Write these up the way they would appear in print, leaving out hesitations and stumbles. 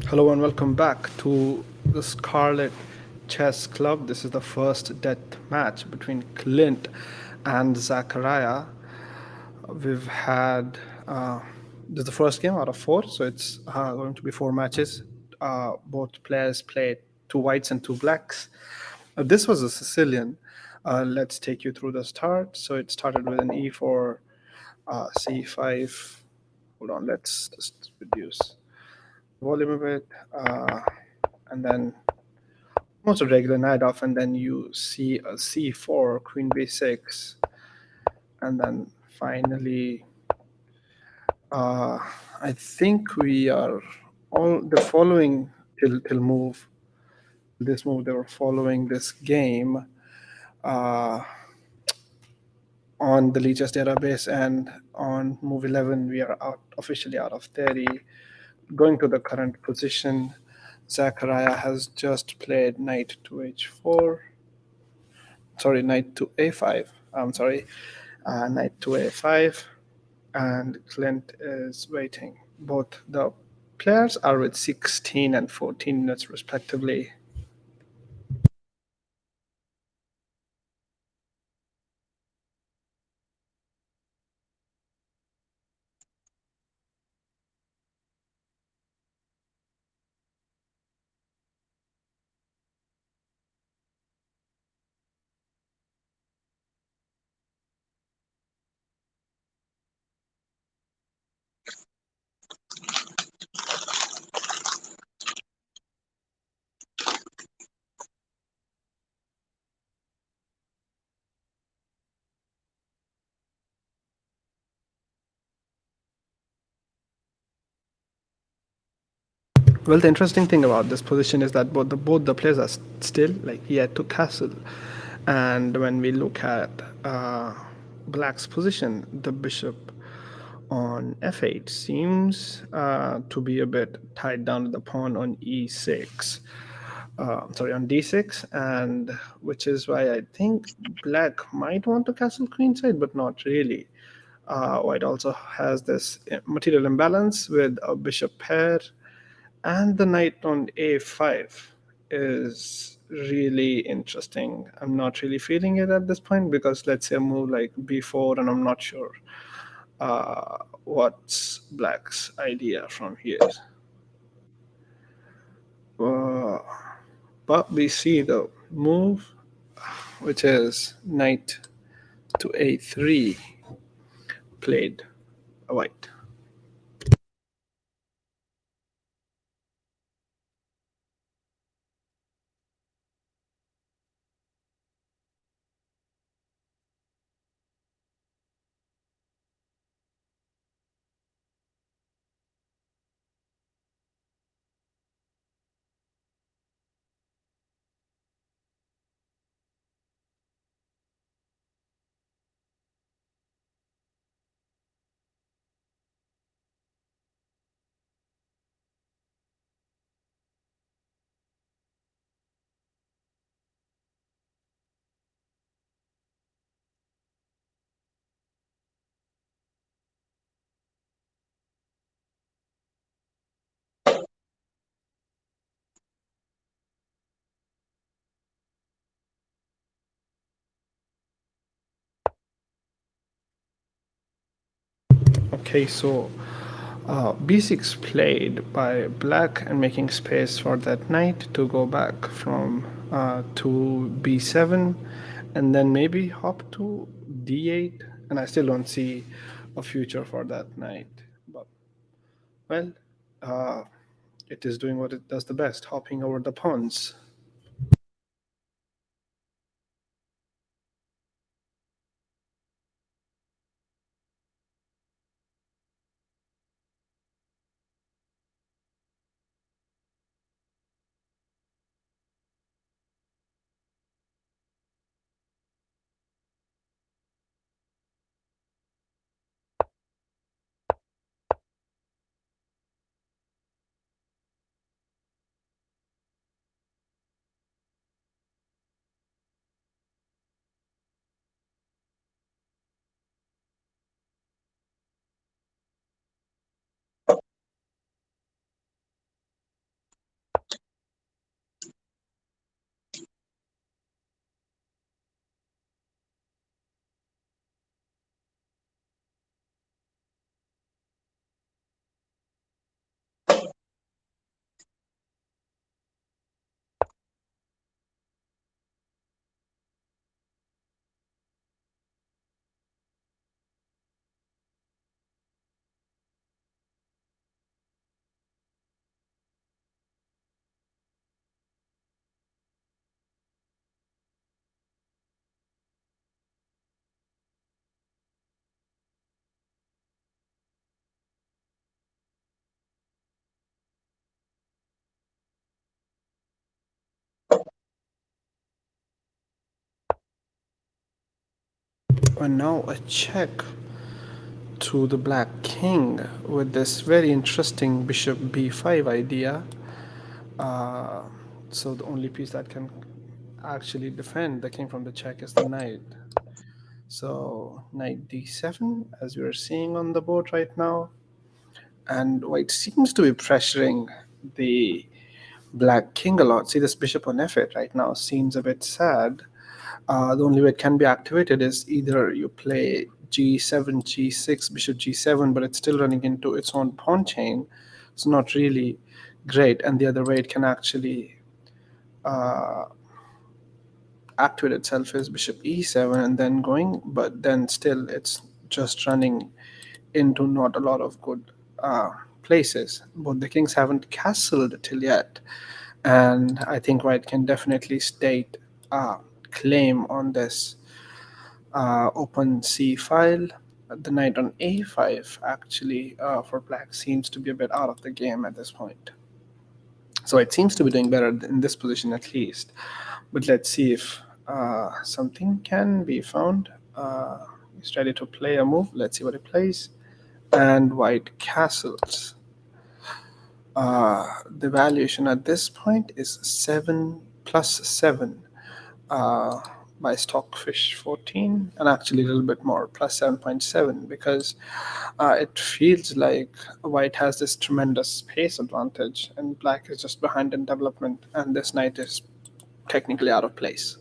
Hello and welcome back to the Scarlet Chess Club. This is the first death match between Clint and Zachariah. We've had this is the first game out of four, so it's going to be four matches. Both players played two whites and two blacks. This was a Sicilian. Let's take you through the start. So it started with an e4, c5. Hold on, let's just reduce volume a bit, and then almost a regular knight off, and then you see a c4, queen b6, and then finally, I think we are all the following till move. This move they were following this game on the Lichess database, and on move 11 we are officially out of theory. Going to the current position, Zachariah has just played knight to h4. Sorry, knight to a5. I'm sorry, knight to a5, and Clint is waiting. Both the players are with 16 and 14 minutes respectively. Well, the interesting thing about this position is that both the players are still like yet to castle, and when we look at Black's position, the bishop on f8 seems to be a bit tied down to the pawn on e6. Sorry, on d6, and which is why I think Black might want to castle queenside, but not really. White also has this material imbalance with a bishop pair, and the knight on a5 is really interesting. I'm not really feeling it at this point because let's say a move like b4, and I'm not sure what's Black's idea from here. Uh, but we see the move, which is knight to a3, played white. Okay, so b6 played by Black and making space for that knight to go back from to b7, and then maybe hop to d8. And I still don't see a future for that knight. But well, uh, it is doing what it does the best, hopping over the pawns. And now a check to the Black King with this very interesting bishop b5 idea. Uh, so the only piece that can actually defend the king from the check is the knight. So knight d7, as we are seeing on the board right now, and white seems to be pressuring the Black King a lot. See, this bishop on f8 right now seems a bit sad. The only way it can be activated is either you play g7, g6, bishop g7, but it's still running into its own pawn chain. It's not really great. And the other way it can actually uh, activate itself is bishop e7 and then going, but then still it's just running into not a lot of good places. Both the kings haven't castled till yet, and I think white can definitely state a claim on this open c file. The knight on a5 actually for black seems to be a bit out of the game at this point. So it seems to be doing better in this position at least. But let's see if something can be found. He's ready to play a move. Let's see what he plays. And white castles. The valuation at this point is 7 plus 7 uh, by Stockfish 14, and actually a little bit more, plus 7.7, because it feels like white has this tremendous pace advantage, and black is just behind in development, and this knight is technically out of place.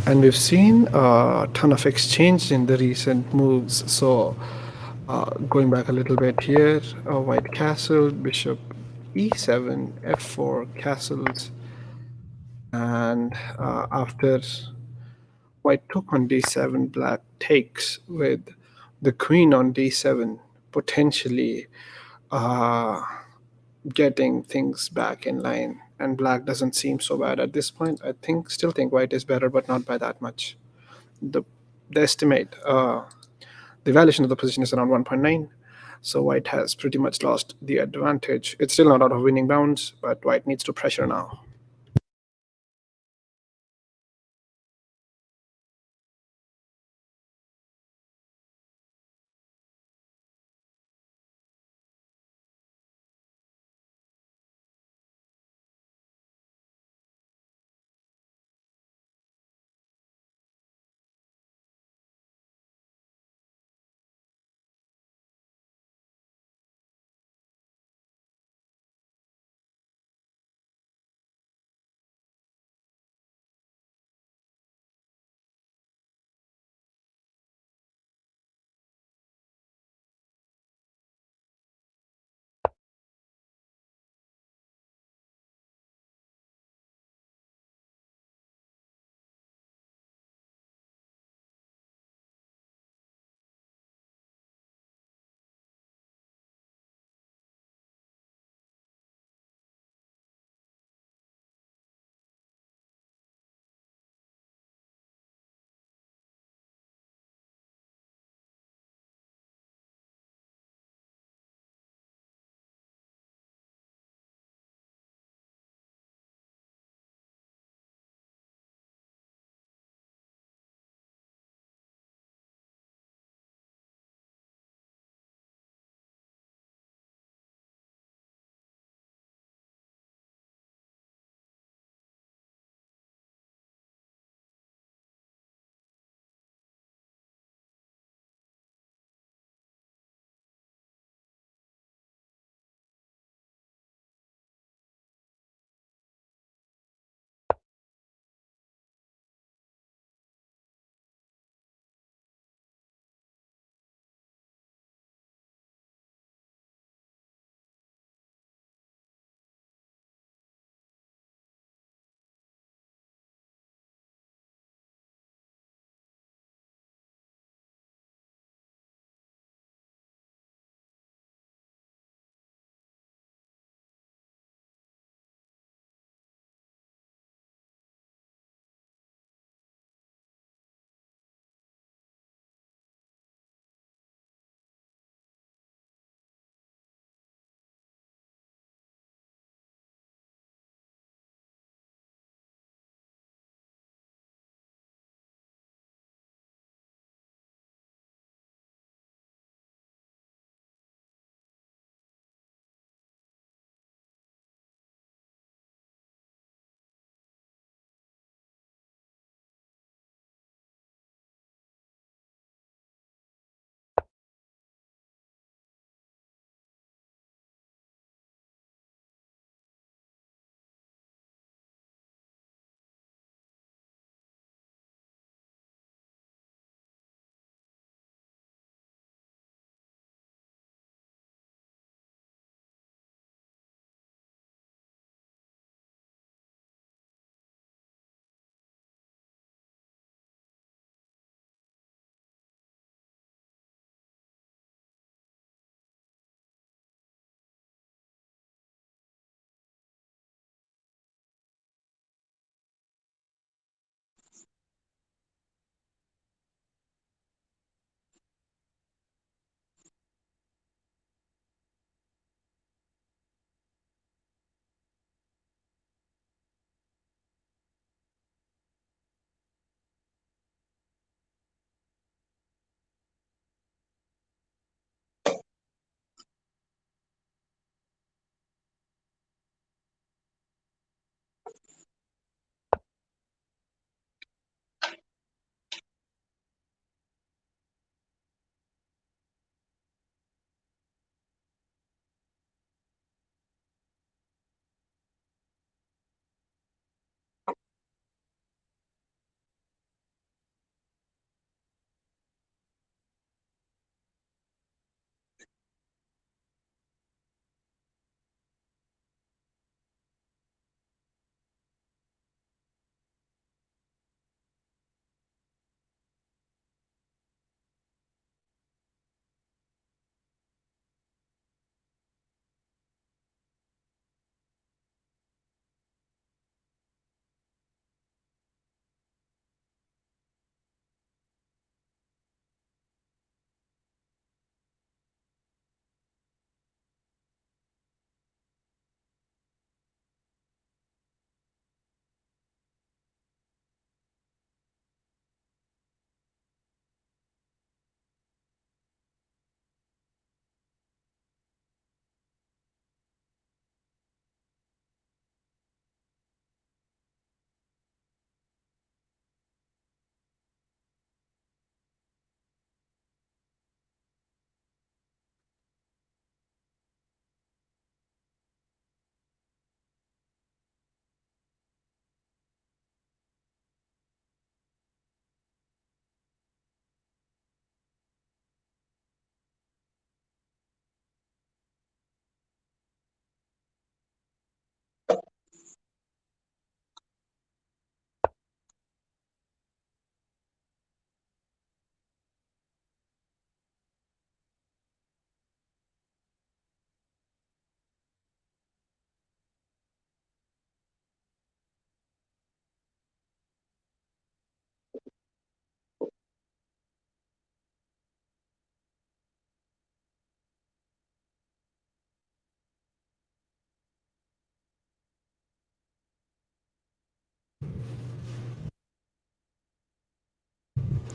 And we've seen a ton of exchange in the recent moves. So, going back a little bit here, white castle, bishop e7, f4, castles, and after white took on d7, black takes with the queen on d7, potentially uh, getting things back in line. And black doesn't seem so bad at this point. I think, still think white is better, but not by that much. The the estimate, the valuation of the position is around 1.9. So white has pretty much lost the advantage. It's still not out of winning bounds, but white needs to pressure now.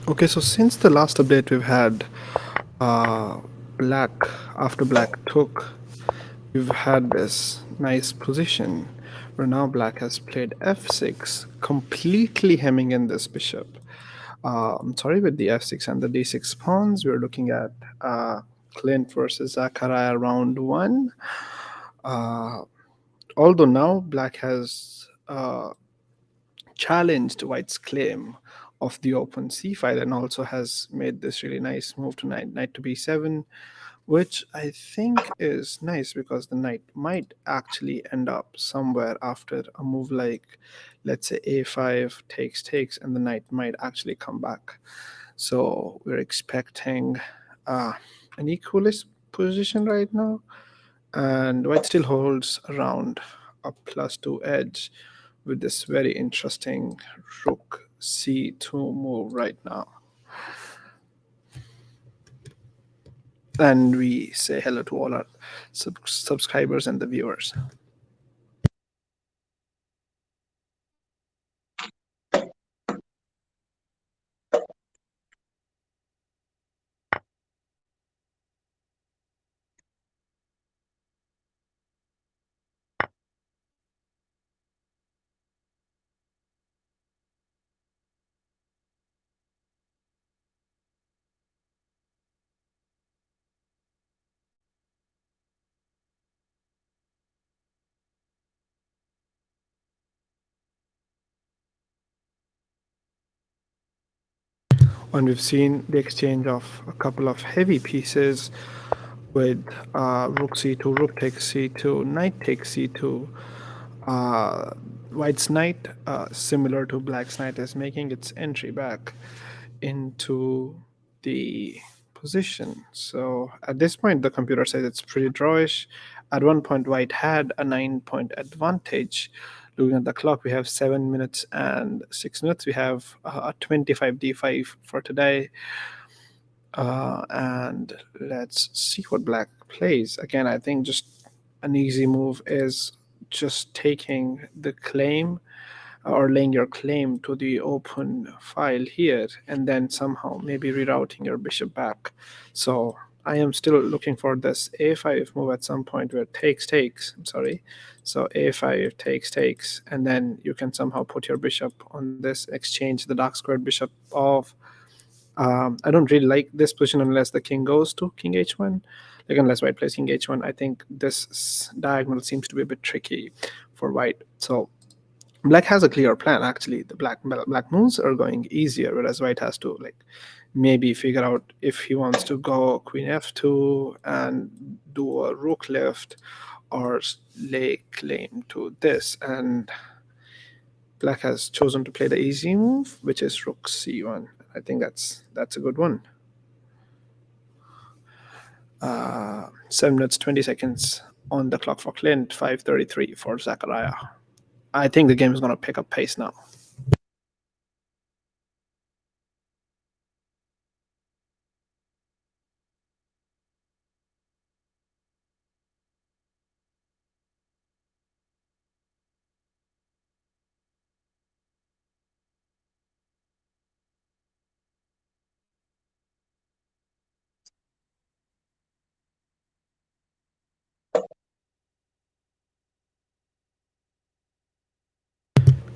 Okay, so since the last update we've had uh, black after black took, we've had this nice position where now black has played f6, completely hemming in this bishop. I'm sorry, with the f6 and the d6 pawns, we're looking at uh, Clint versus Zachariah round one. Uh, Although now black has challenged white's claim of the open c file and also has made this really nice move to knight to b7, which I think is nice because the knight might actually end up somewhere after a move like, let's say, a5 takes, and the knight might actually come back. So we're expecting uh, an equalist position right now, and white still holds around a +2 edge with this very interesting rook c2 move right now. And we say hello to all our subscribers and the viewers. And we've seen the exchange of a couple of heavy pieces with rook c2, rook takes c2, knight takes c2. Uh, White's knight, similar to black's knight, is making its entry back into the position. So at this point, the computer says it's pretty drawish. At one point, white had a 9 point advantage. Looking at the clock, we have 7 minutes and 6 minutes. We have a 25 d5 for today. And let's see what black plays. Again, I think just an easy move is just taking the claim or laying your claim to the open file here and then somehow maybe rerouting your bishop back. So I am still looking for this a5 move at some point where takes, I'm sorry. So a5 takes, and then you can somehow put your bishop on this, exchange the dark squared bishop off. I don't really like this position unless the king goes to king h1. Like unless white plays king h1, I think this diagonal seems to be a bit tricky for white. So black has a clear plan. Actually, the black moves are going easier, whereas white has to like maybe figure out if he wants to go queen f2 and do a rook lift or lay claim to this. And black has chosen to play the easy move, which is rook c1. I think that's a good one. 7 minutes 20 seconds on the clock for Clint, 5:33 for Zachariah. I think the game is going to pick up pace now.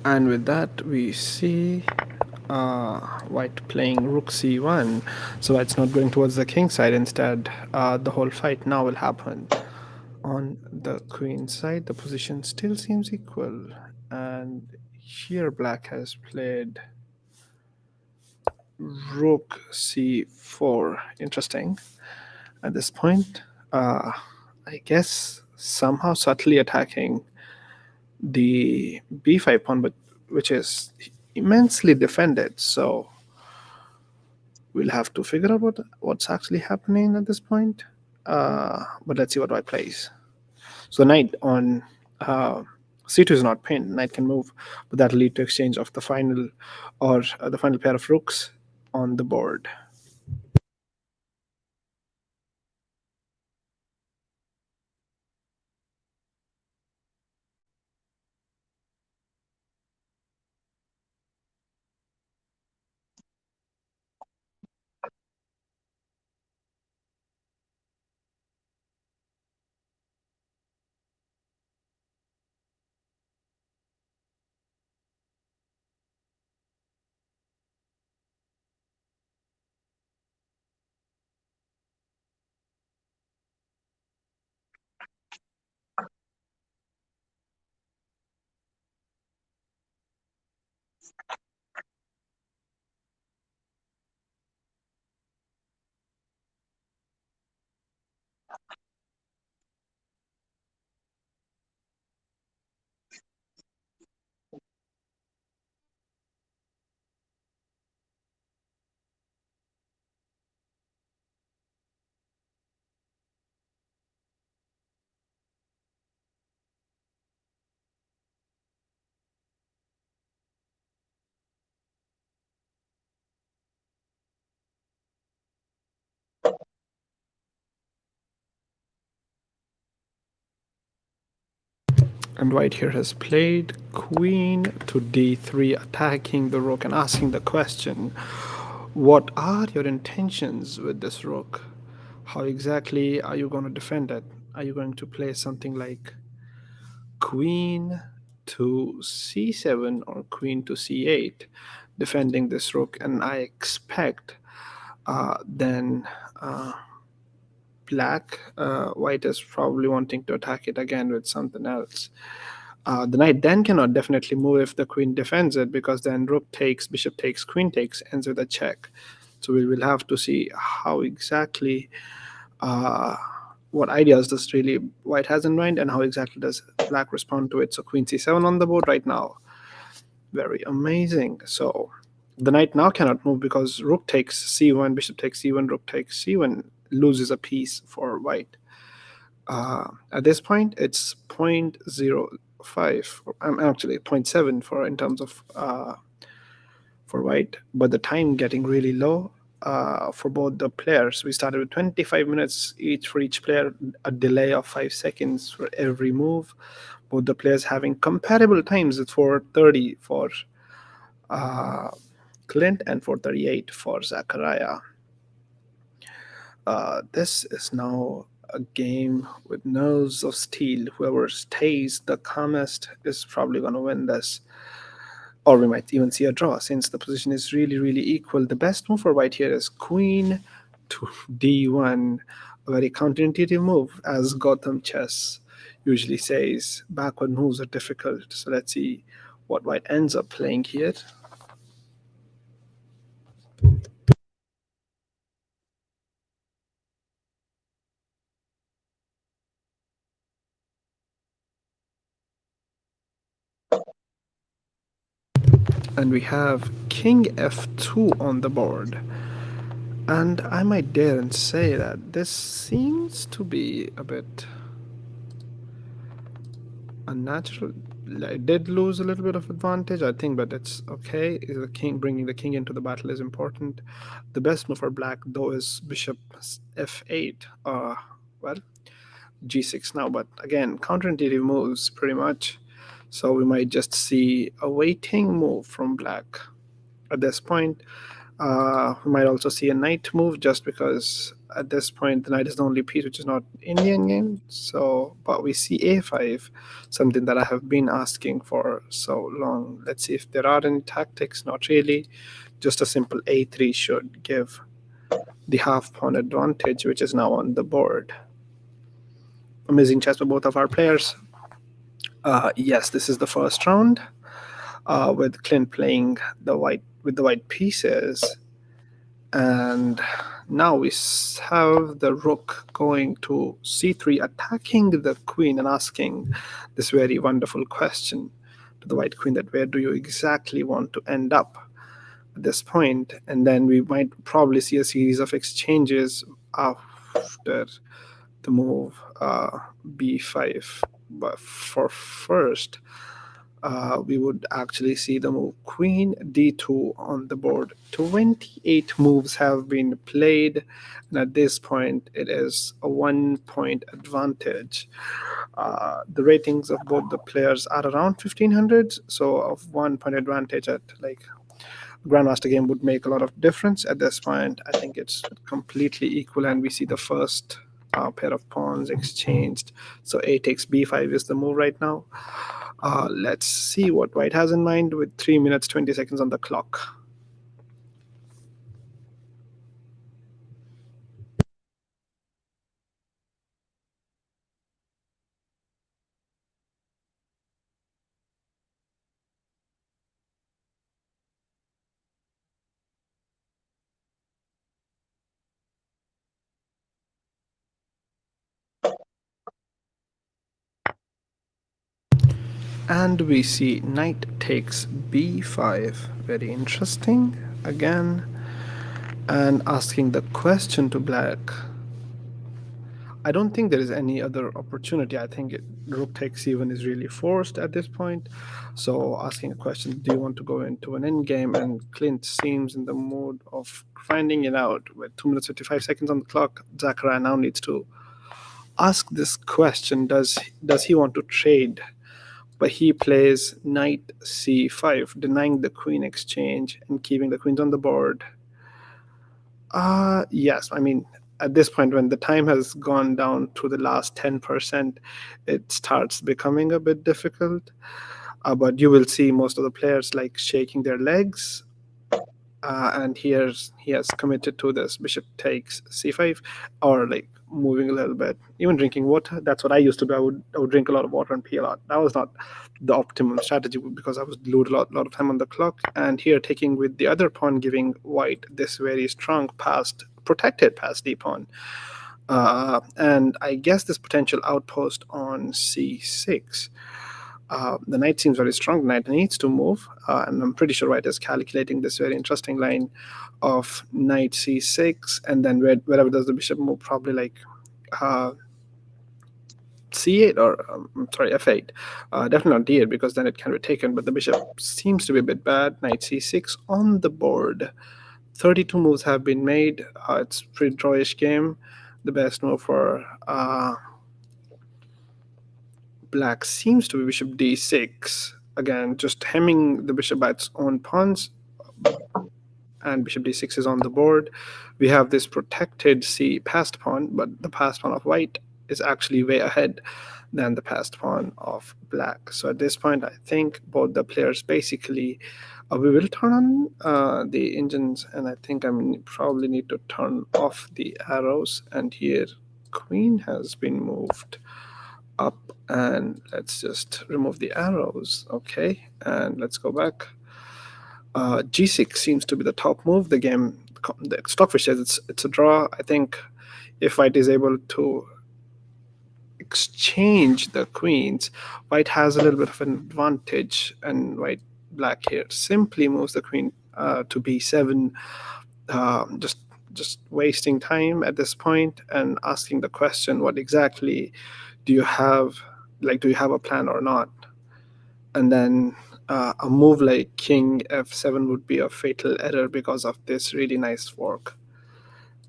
And with that, we see white playing rook c1. So white's not going towards the king side. Instead, the whole fight now will happen on the queen side. The position still seems equal. And here, black has played rook c4. Interesting. At this point, I guess somehow subtly attacking the b5 pawn, but which is immensely defended. So we'll have to figure out what's actually happening at this point. But let's see what white plays. So knight on c2 is not pinned. Knight can move, but that'll lead to exchange of the final or the final pair of rooks on the board. And white here has played queen to d3, attacking the rook and asking the question, what are your intentions with this rook? How exactly are you going to defend it? Are you going to play something like queen to c7 or queen to c8, defending this rook? And I expect then white is probably wanting to attack it again with something else. The knight then cannot definitely move if the queen defends it, because then rook takes, bishop takes, queen takes, ends with a check. So we will have to see how exactly, uh, what ideas does really white has in mind, and how exactly does black respond to it. So queen c7 on the board right now. Very amazing. So the knight now cannot move because rook takes c1, bishop takes c1, rook takes c1, loses a piece for white. At this point, it's 0.05. I'm actually zero point 0.7 for in terms of for white, but the time getting really low for both the players. We started with 25 minutes each for each player, a delay of 5 seconds for every move. Both the players having comparable times at 4:30 for uh, Clint and 4:38 for Zachariah. This is now a game with nerves of steel. Whoever stays the calmest is probably going to win this. Or we might even see a draw since the position is really, really equal. The best move for white here is queen to d1, a very counterintuitive move, as Gotham Chess usually says. Backward moves are difficult. So let's see what white ends up playing here. And we have king f2 on the board. And I might dare and say that this seems to be a bit unnatural. I did lose a little bit of advantage, I think, but it's okay. The king, bringing the king into the battle is important. The best move for black, though, is bishop f8. Well, g6 now, but again, counterintuitive moves pretty much. So we might just see a waiting move from black at this point. We might also see a knight move, just because at this point the knight is the only piece which is not Indian game. So, but we see a5, something that I have been asking for so long. Let's see if there are any tactics. Not really. Just a simple a3 should give the half pawn advantage, which is now on the board. Amazing chess for both of our players. Yes, this is the first round, with Clint playing the white with the white pieces. And now we have the rook going to c3, attacking the queen and asking this very wonderful question to the white queen, that where do you exactly want to end up at this point. And then we might probably see a series of exchanges after the move b5. But for first, we would actually see the move queen d2 on the board. 28 moves have been played, and at this point, it is a 1 point advantage. The ratings of both the players are around 1500, so of 1 point advantage at like Grandmaster game would make a lot of difference. At this point, I think it's completely equal, and we see the first pair of pawns exchanged. So a takes b5 is the move right now. Let's see what white has in mind with 3 minutes 20 seconds on the clock. And we see knight takes b5. Very interesting. Again, and asking the question to black. I don't think there is any other opportunity. I think rook takes c1 is really forced at this point. So asking a question, do you want to go into an endgame? And Clint seems in the mood of finding it out. With 2 minutes 55 seconds on the clock, Zachariah now needs to ask this question: Does he want to trade? But he plays knight c5, denying the queen exchange and keeping the queens on the board. Yes. I mean, at this point, when the time has gone down to the last 10%, it starts becoming a bit difficult. But you will see most of the players like shaking their legs. And he has committed to this bishop takes c5, or like moving a little bit, even drinking water. That's what I used to do. I would drink a lot of water and pee a lot. That was not the optimum strategy because I was glued a lot of time on the clock. And here taking with the other pawn, giving white this very strong protected past d pawn. And I guess this potential outpost on c6. The knight seems very strong. The knight needs to move, and I'm pretty sure white is calculating this very interesting line of knight c6, and then wherever does the bishop move, probably like uh, c8 or sorry, f8. Definitely not d8 because then it can be taken. But the bishop seems to be a bit bad. Knight c6 on the board. 32 moves have been made. It's a pretty drawish game. The best move for black seems to be bishop d6. Again, just hemming the bishop by its own pawns, and bishop d6 is on the board. We have this protected c passed pawn, but the passed pawn of white is actually way ahead than the passed pawn of black. So at this point, I think both the players basically we will turn on the engines, and I think probably need to turn off the arrows. And here, queen has been moved up, and let's just remove the arrows. Okay, and let's go back. G6 seems to be the top move. The stockfish says it's a draw. I think if white is able to exchange the queens, white has a little bit of an advantage, and black here simply moves the queen to b7, just wasting time at this point and asking the question, what exactly do you have? Like, do you have a plan or not? And then a move like king f7 would be a fatal error because of this really nice fork.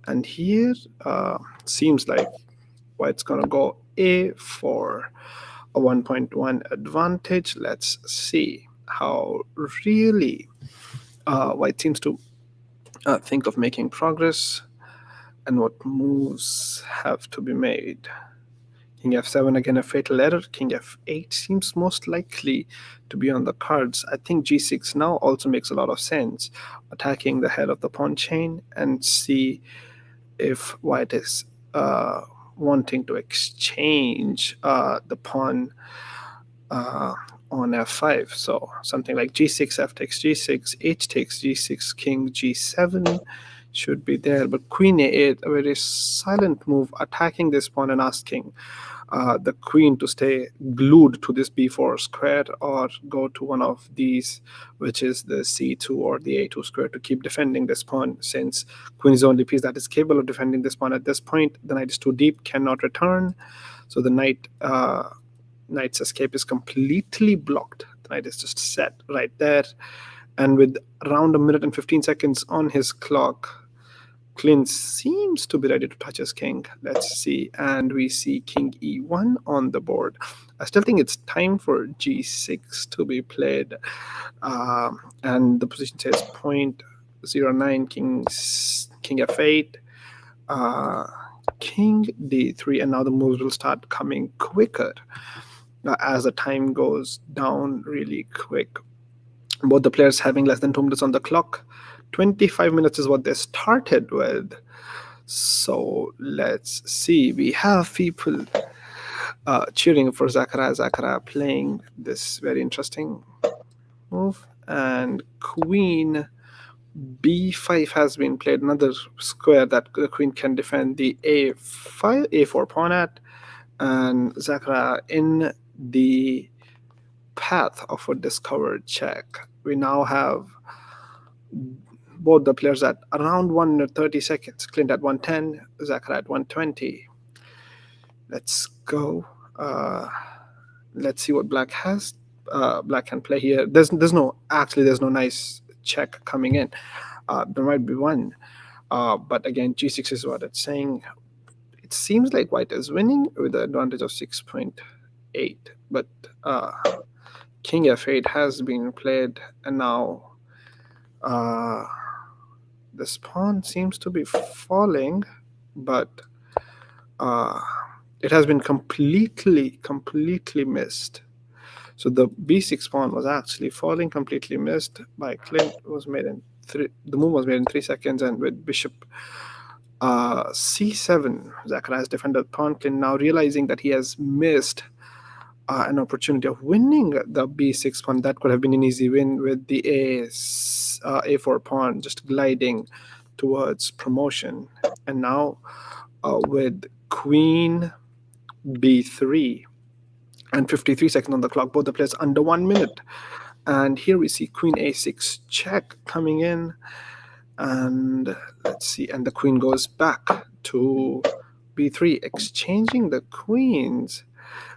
And here seems like white's gonna go a4, a 1.1 advantage. Let's see how really white seems to think of making progress and what moves have to be made. King f7, again a fatal error. King f8 seems most likely to be on the cards. I think g6 now also makes a lot of sense, attacking the head of the pawn chain, and see if white is wanting to exchange the pawn on f5. So something like g6, f takes g6, h takes g6, king g7 should be there. But queen a8, a very silent move, attacking this pawn and asking the queen to stay glued to this b4 square, or go to one of these, which is the c2 or the a2 square, to keep defending this pawn, since queen is the only piece that is capable of defending this pawn at this point. The knight is too deep, cannot return, so the knight's escape is completely blocked. The knight is just set right there, and with around a minute and 15 seconds on his clock, Clint seems to be ready to touch his king. Let's see. And we see king e1 on the board. I still think it's time for g6 to be played. And the position says point 09, king f8, king d3. And now the moves will start coming quicker as the time goes down really quick. Both the players having less than 2 minutes on the clock. 25 minutes is what they started with. So let's see. We have people cheering for Zachariah. Zachariah playing this very interesting move. And queen b5 has been played, another square that the queen can defend the a4 pawn at. And Zachariah in the path of a discovered check. We now have both the players at around 130 seconds. Clint at 110, Zachariah at 120. Let's go. Let's see what black has. Black can play here. There's no nice check coming in. There might be one, but again, g6 is what it's saying. It seems like white is winning with the advantage of 6.8, but king f8 has been played, and now uh, this pawn seems to be falling, but uh, it has been completely missed. So the b6 pawn was actually falling, completely missed by Clint. It was made in the move was made in 3 seconds, and with bishop c7, Zachariah has defended pawn. Clint now realizing that he has missed an opportunity of winning the b6 pawn. That could have been an easy win with the a4 pawn just gliding towards promotion. And now with queen b3 and 53 seconds on the clock, both the players under 1 minute. And here we see queen a6 check coming in, and let's see, and the queen goes back to b3, exchanging the queens.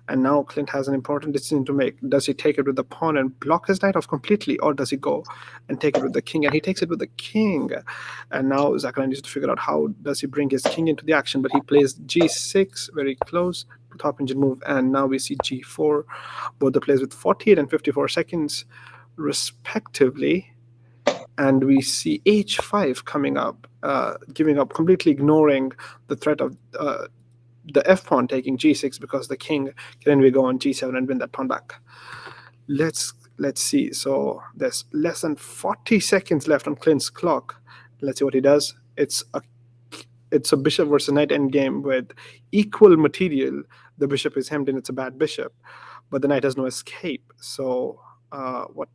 And now Clint has an important decision to make. Does he take it with the pawn and block his knight off completely, or does he go and take it with the king? And he takes it with the king. And now Zachariah needs to figure out how does he bring his king into the action. But he plays g6, very close to top engine move. And now we see g4. Both the players with 48 and 54 seconds, respectively. And we see h5 coming up, giving up, completely ignoring the threat of the f pawn taking g6, because the king can anyway go on g7 and win that pawn back. Let's see. So there's less than 40 seconds left on Clint's clock. Let's see what he does. It's a bishop versus knight endgame with equal material. The bishop is hemmed in. It's a bad bishop, but the knight has no escape. So what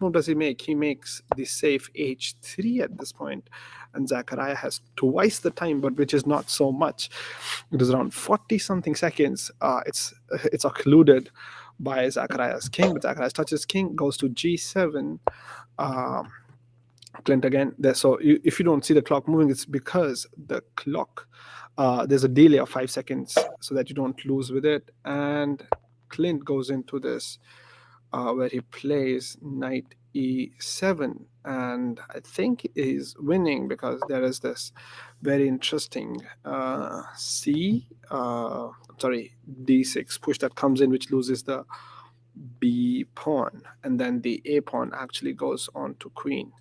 move does he make? He makes the safe h3 at this point, and Zachariah has twice the time, but which is not so much. It is around 40 something seconds. It's occluded by Zachariah's king, but Zachariah touches king, goes to g7. Clint again there. So if you don't see the clock moving, it's because the clock, there's a delay of 5 seconds so that you don't lose with it. And Clint goes into this where he plays knight e7, and I think he's winning because there is this very interesting d6 push that comes in, which loses the b pawn, and then the a pawn actually goes on to queen.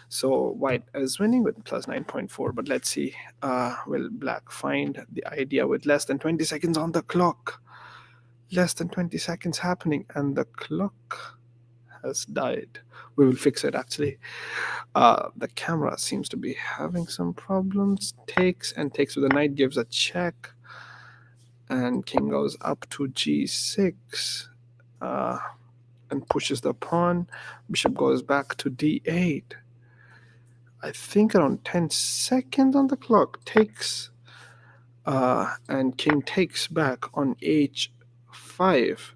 So white is winning with plus 9.4, but let's see, will black find the idea with less than 20 seconds on the clock? Less than 20 seconds happening, and the clock has died. We will fix it actually. The camera seems to be having some problems. Takes with the knight, gives a check, and king goes up to g6 and pushes the pawn. Bishop goes back to d8. I think around 10 seconds on the clock. Takes and king takes back on h5.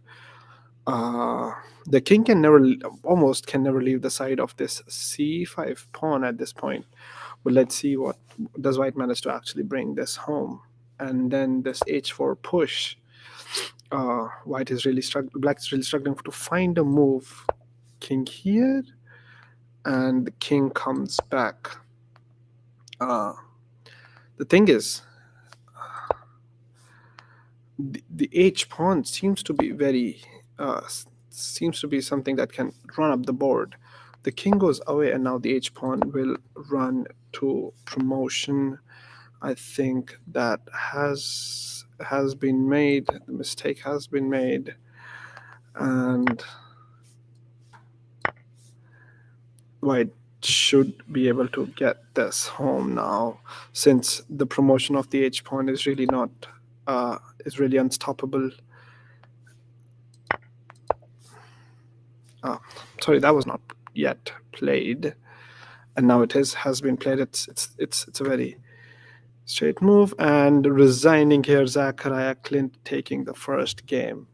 The king can never leave the side of this c5 pawn at this point. But let's see what does white manage to actually bring this home. And then this h4 push. White is really struggling. Black is really struggling to find a move. King here, and the king comes back. The thing is, the h pawn seems to be something that can run up the board. The king goes away, and now the h pawn will run to promotion. I think that has been made. The mistake has been made, and white should be able to get this home now, since the promotion of the h pawn is really not is really unstoppable. Sorry, that was not yet played, and now it has been played. It's a very straight move, and resigning here, Zachariah. Clint taking the first game.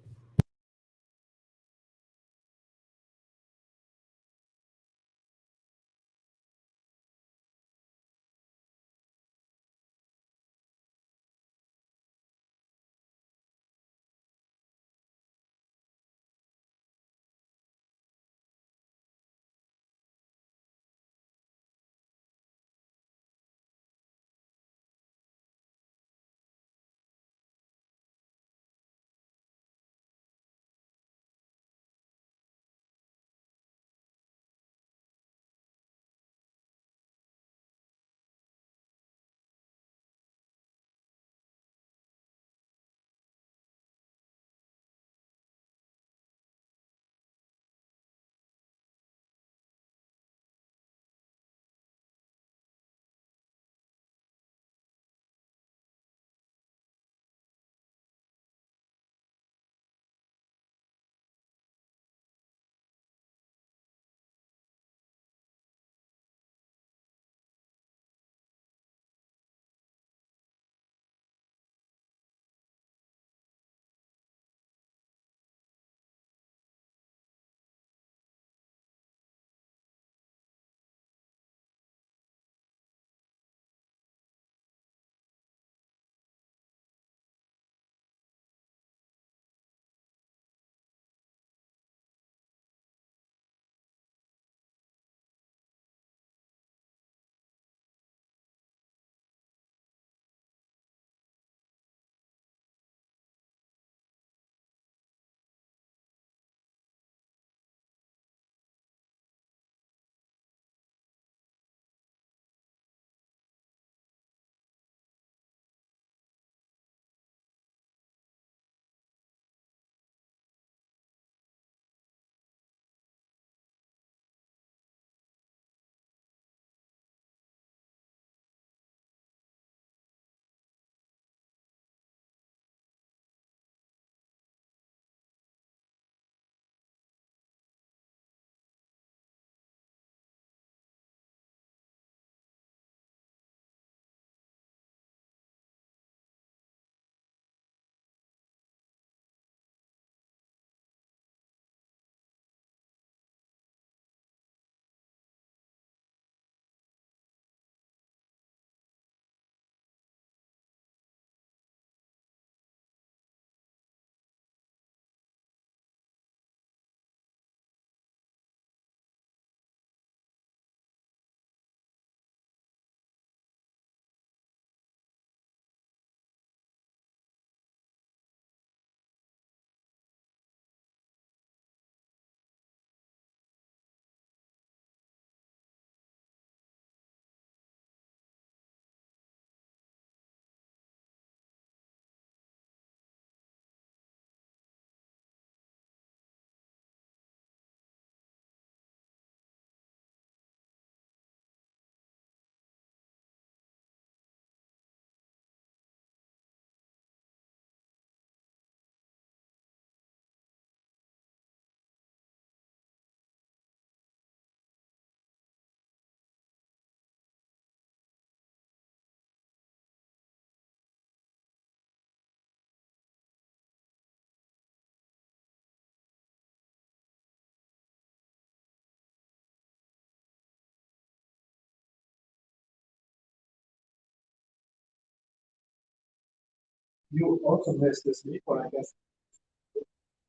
You also missed this week, I guess,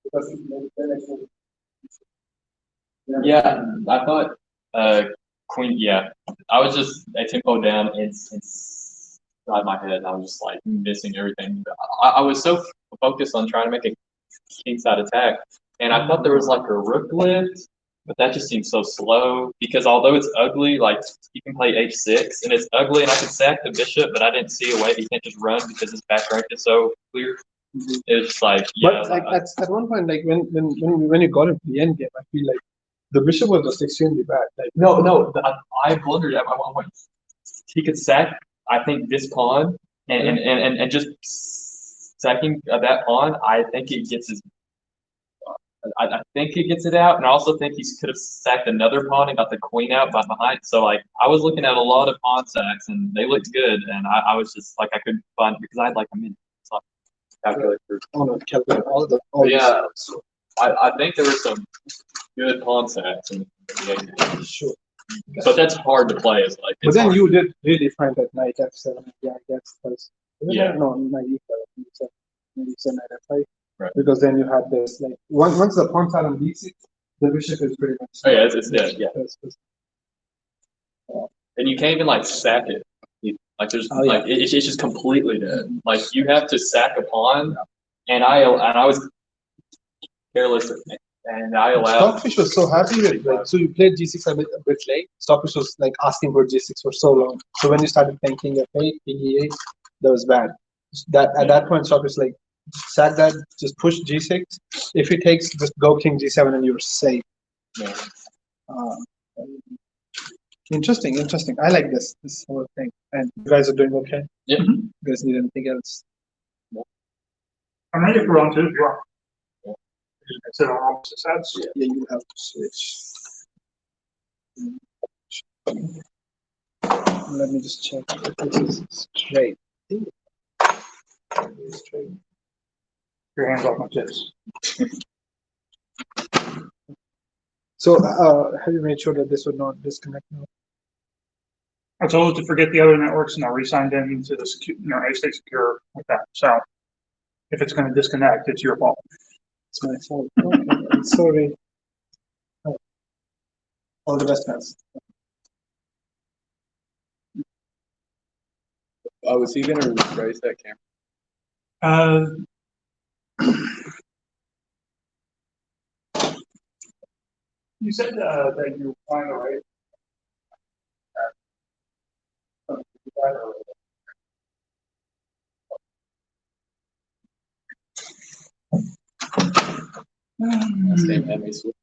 because then Yeah, I thought Queen. Yeah, I was just a tempo down inside my head. I was just like missing everything. I was so focused on trying to make a kingside attack, and I thought there was like a rook lift, but that just seemed so slow. Because although it's ugly, like you can play h6, and it's ugly, and I could sack the bishop, but I didn't see a way he can't just run because his back rank is so clear. It was just like, yeah. But like at one point, like when you got into the end game, I feel like the bishop was just extremely bad. Like no, I blundered at one point. He could sack, I think, this pawn, and just sacking that pawn, I think it gets his. I think it gets it out, and I also think he could have sacked another pawn and got the queen out by behind. So like I was looking at a lot of pawn sacks, and they looked good, and I was just like I couldn't find because I had like a minute. So I calculated for. oh no, calculate all the Yeah, I think there were some good pawn sacks in the game. sure. But that's hard to play. It's like. But then hard. you did really find that knight f7. Yeah, I guess because Yeah. no knight e7, knight f5. Right. Because then you had this like once the pawns are on d6, the bishop is pretty much. Oh yeah, it's dead. Yeah. And you can't even like sack it. Like there's like it's just completely dead. Like you have to sack a pawn, and I was careless, and I allowed. Stockfish was so happy with like so you played g6 a bit late. Stockfish was like asking for g6 for so long. So when you started playing king f8, king e8, that was bad. That at that point Stockfish like sack that, just push g6. If he takes, just go king g7 and you're safe. Yeah. Interesting. I like this whole thing. And you guys are doing okay? Yeah. You guys need anything else? I'm ready for round two. Yeah. So opposite sides. Yeah, you have to switch. Let me just check if this is straight. Straight. Your hands off my tits. So, have you made sure that this would not disconnect now? I told it to forget the other networks and I re-signed into the A-State Secure like that. So if it's going to disconnect, it's your fault. It's my fault. Okay, I'm sorry. Oh. All the best, guys. Oh, was he gonna raise that camera? You said that you were flying away. Same had me switch.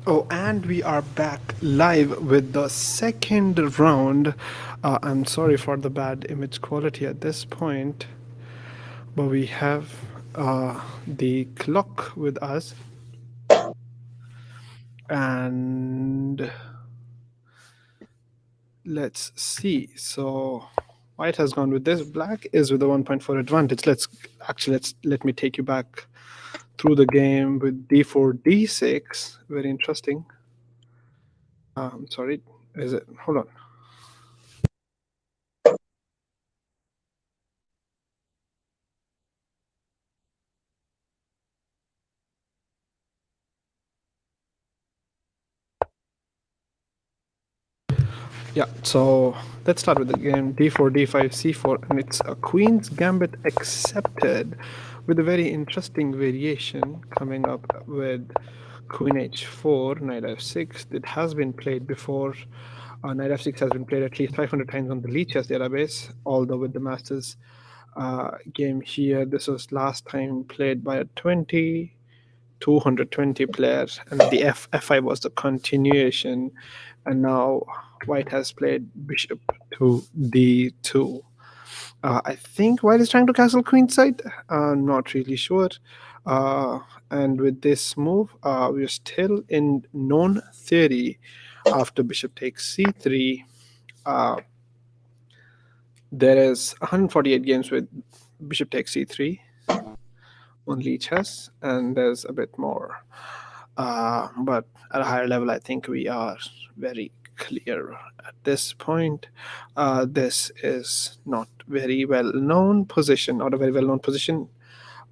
Oh, and we are back live with the second round. I'm sorry for the bad image quality at this point, but we have the clock with us, and let's see. So white has gone with this. Black is with the 1.4 advantage. Let me take you back through the game with d4, d6. Very interesting. I'm sorry. Is it? Hold on. Yeah, so let's start with the game. d4, d5, c4, and it's a queen's gambit accepted with a very interesting variation coming up with queen h4, knight f6. It has been played before. Knight f6 has been played at least 500 times on the Lichess database, although with the Masters game here, this was last time played by a 220 players, and the f5 was the continuation, and now white has played bishop to d2. I think white is trying to castle queenside. Not really sure. And with this move, we're still in known theory. After bishop takes c3, there is 148 games with bishop takes c3. only chess, and there's a bit more. But at a higher level, I think we are very clear at this point. This is not very well known position, or a very well known position.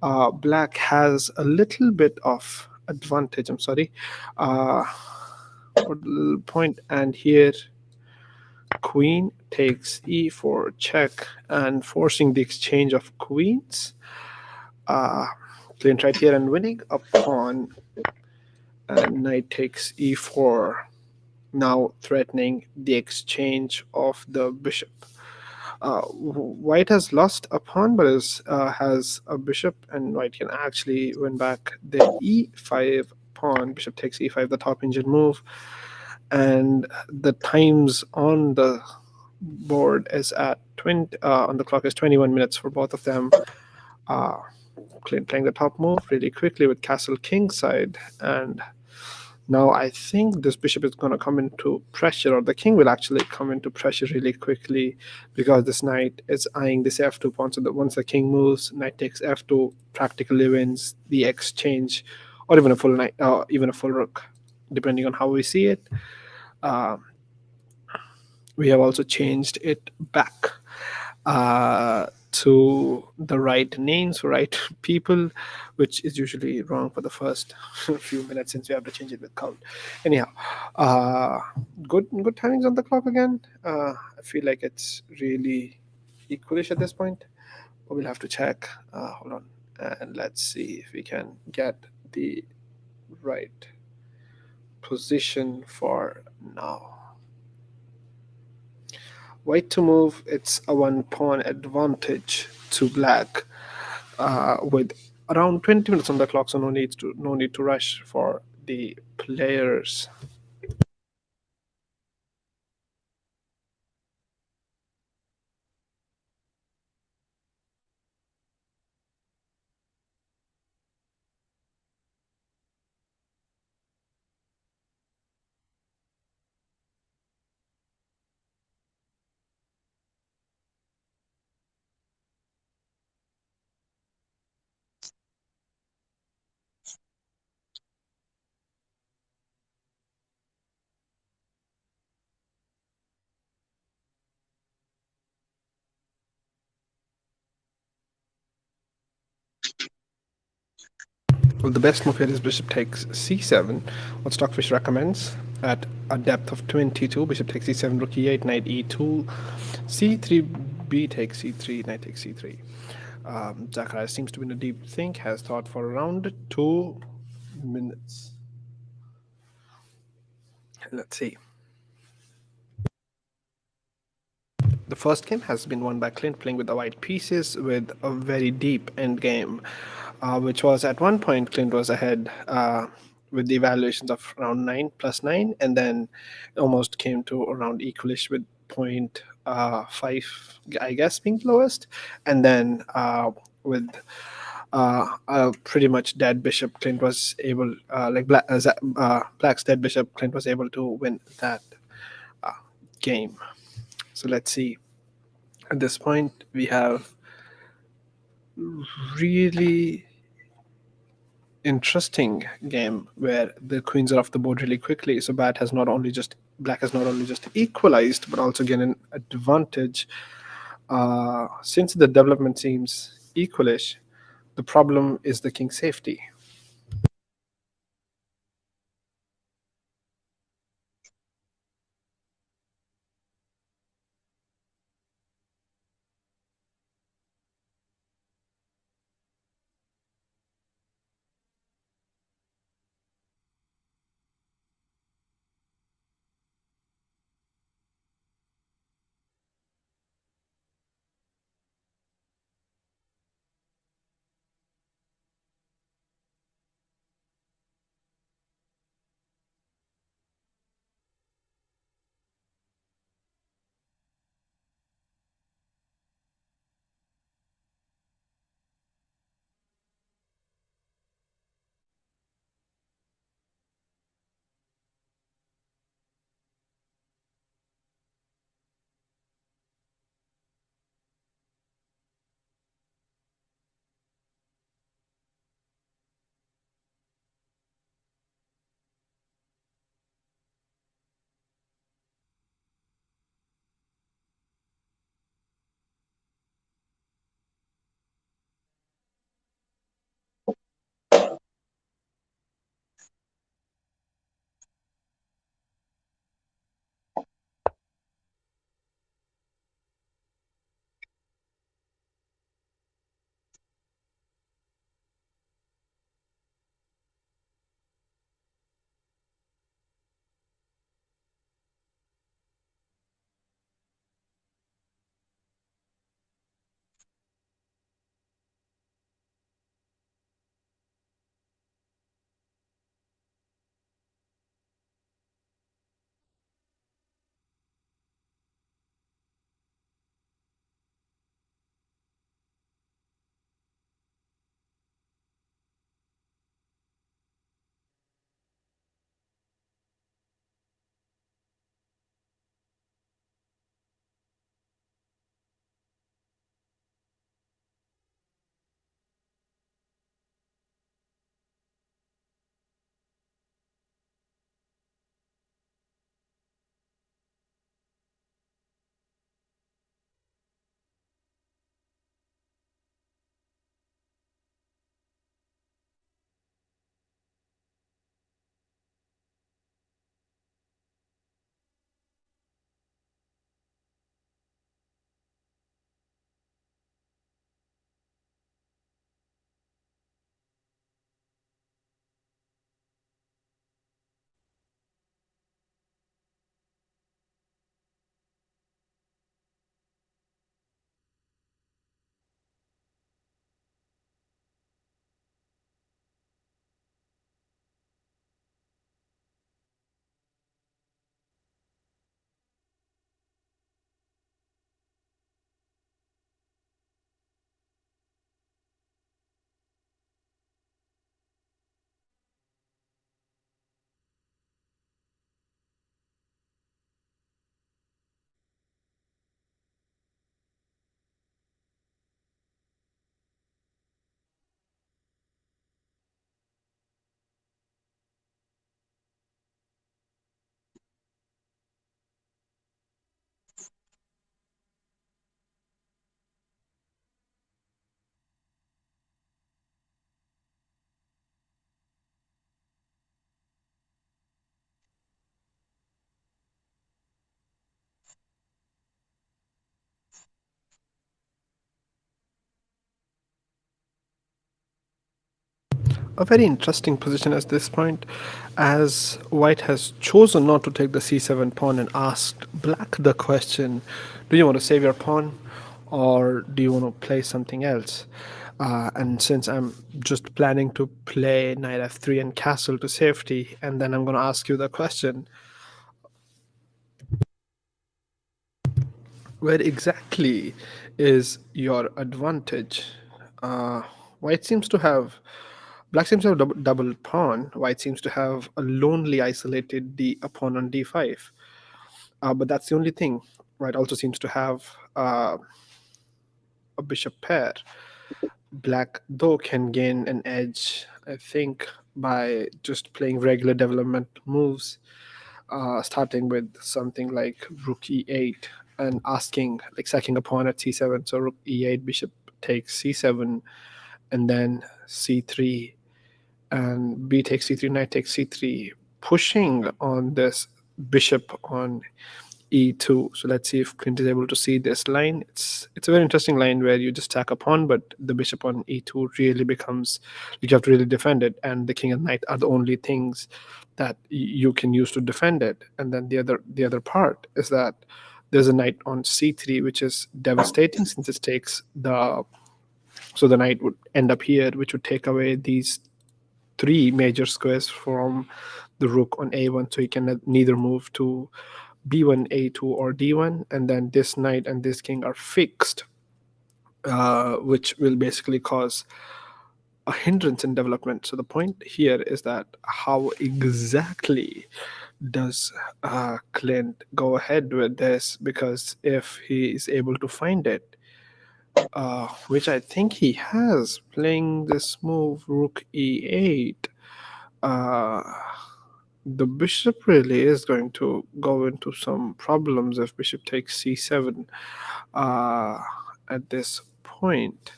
Black has a little bit of advantage. I'm sorry. Uh, point, and here queen takes e4 check and forcing the exchange of queens. Uh, Clint right here and winning a pawn, and knight takes e4, now threatening the exchange of the bishop. White has lost a pawn, but has a bishop, and white can actually win back the e5 pawn. Bishop takes e5, the top engine move, and the times on the board is at 20. On the clock is 21 minutes for both of them. Uh, Clint playing the top move really quickly with castle king side, and now I think this bishop is going to come into pressure, or the king will actually come into pressure really quickly, because this knight is eyeing this f2 pawn. So that once the king moves, knight takes f2 practically wins the exchange, or even a full knight, even a full rook, depending on how we see it. Uh, we have also changed it back to the right names for right people, which is usually wrong for the first few minutes, since we have to change it with count. Anyhow, uh, good timings on the clock again. I feel like it's really equalish at this point, but we'll have to check. Hold on, and let's see if we can get the right position for now. White to move, it's a one pawn advantage to black, with around 20 minutes on the clock, so no need to rush for the players. Well, the best move here is bishop takes c7, what Stockfish recommends. At a depth of 22, bishop takes c7, rook e8, knight e2, c3, b takes c3, knight takes c3. Zachariah seems to be in a deep think, has thought for around 2 minutes. Let's see. The first game has been won by Clint, playing with the white pieces with a very deep end game, which was at one point Clint was ahead with the evaluations of around 9 plus 9, and then almost came to around equalish with point 5, I guess, being the lowest, and then with a pretty much dead bishop, Clint was able, Black's dead bishop, Clint was able to win that game. So let's see. At this point, we have really interesting game where the queens are off the board really quickly. So black has not only just equalized, but also gained an advantage. Since the development seems equalish, the problem is the king's safety. a very interesting position at this point, as white has chosen not to take the c7 pawn and asked black the question, do you want to save your pawn or do you want to play something else? And since I'm just planning to play knight f3 and castle to safety, and then I'm going to ask you the question, where exactly is your advantage? Uh, white seems to have Black seems to have double pawn. White seems to have a lonely, isolated pawn on d5. But that's the only thing. White also seems to have a bishop pair. Black, though, can gain an edge, I think, by just playing regular development moves, starting with something like rook e8 and asking, like sacking a pawn at c7. So rook e8, bishop takes c7, and then c3, and b takes c3, knight takes c3, pushing on this bishop on e2. So let's see if Clint is able to see this line. It's a very interesting line where you just stack a pawn, but the bishop on e2 really becomes, you have to really defend it, and the king and knight are the only things that you can use to defend it. And then the other part is that there's a knight on c3, which is devastating since it takes the, so the knight would end up here, which would take away these three major squares from the rook on a1, so he can neither move to b1, a2, or d1, and then this knight and this king are fixed, which will basically cause a hindrance in development. So the point here is that how exactly does Clint go ahead with this? Because if he is able to find it, which I think he has, playing this move rook e8, uh, the bishop really is going to go into some problems if bishop takes c7 uh, at this point.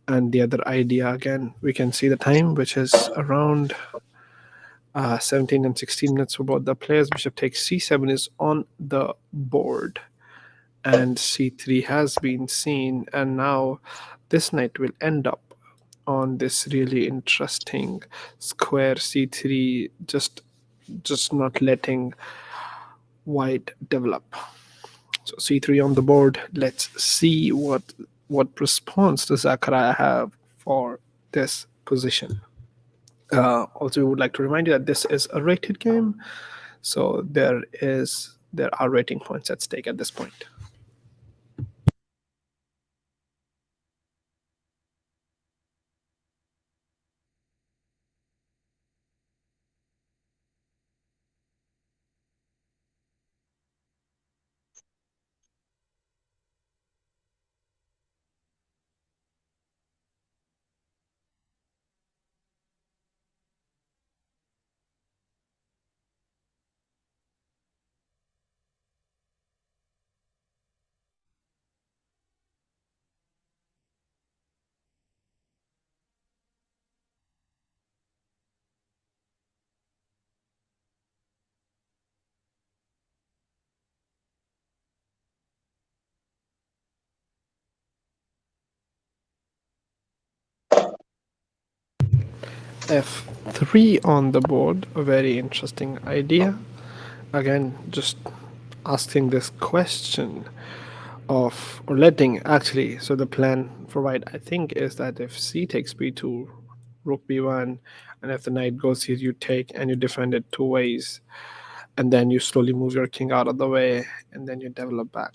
And the other idea, again, we can see the time, which is around 17 and 16 minutes for both the players. Bishop takes c7 is on the board, and c3 has been seen, and now this knight will end up on this really interesting square c3, just not letting white develop. So c3 on the board. Let's see what response does Zachariah have for this position. Also, we would like to remind you that this is a rated game, so there are rating points at stake at this point. f3 on the board, a very interesting idea. Again, just asking this question of, or letting, actually, so the plan for white, I think, is that if c takes b2, rook b1, and if the knight goes here, you take and you defend it two ways, and then you slowly move your king out of the way, and then you develop back.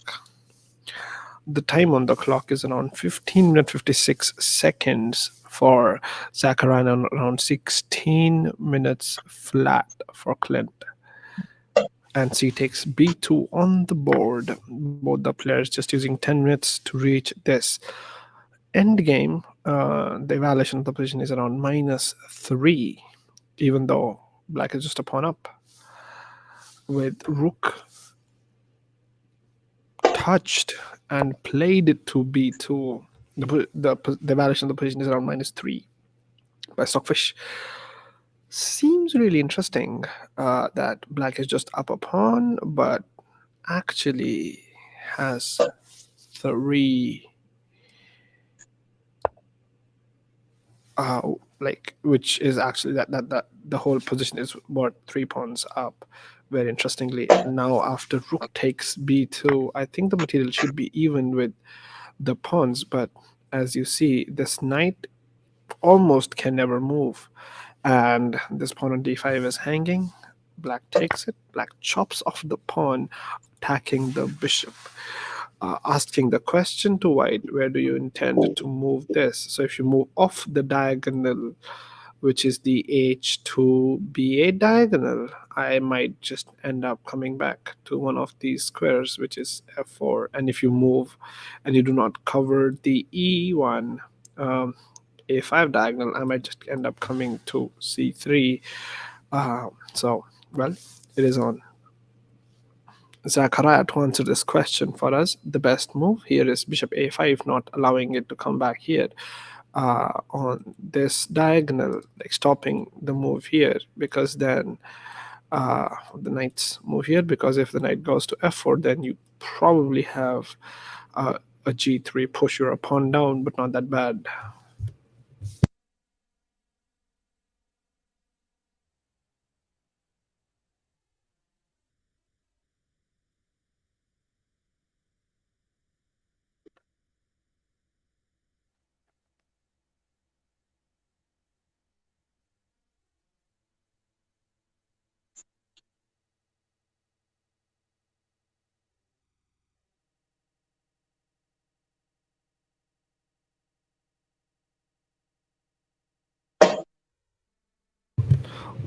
The time on the clock is around 15 minutes 56 seconds for Zachariah, and around 16 minutes flat for Clint. And c takes b2 on the board. Both the players just using 10 minutes to reach this end game. The evaluation of the position is around -3, even though black is just a pawn up. With rook touched and played it to b2, the evaluation of the position is around -3 by Stockfish. Seems really interesting that black is just up a pawn, but actually has three like which is actually that the whole position is worth 3 pawns up. Very interestingly, now after rook takes b2, I think the material should be even with the pawns, but as you see, this knight almost can never move, and this pawn on d5 is hanging. Black takes it. Black chops off the pawn, attacking the bishop, asking the question to white, where do you intend to move this? So if you move off the diagonal, which is the h2 b8 diagonal, I might just end up coming back to one of these squares, which is f4. And if you move and you do not cover the e1, a5 diagonal, I might just end up coming to c3. So, well, it is on Zachariah to answer this question for us. The best move here is bishop a5, not allowing it to come back here on this diagonal, like stopping the move here, because then the knights move here, because if the knight goes to f4, then you probably have a g3 push your pawn down, but not that bad.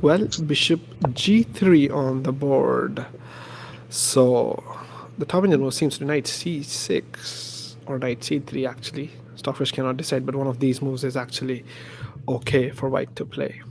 Well, bishop g3 on the board. So the top Indian move seems to be knight c6 or knight c3 actually. Stockfish cannot decide, but one of these moves is actually okay for white to play.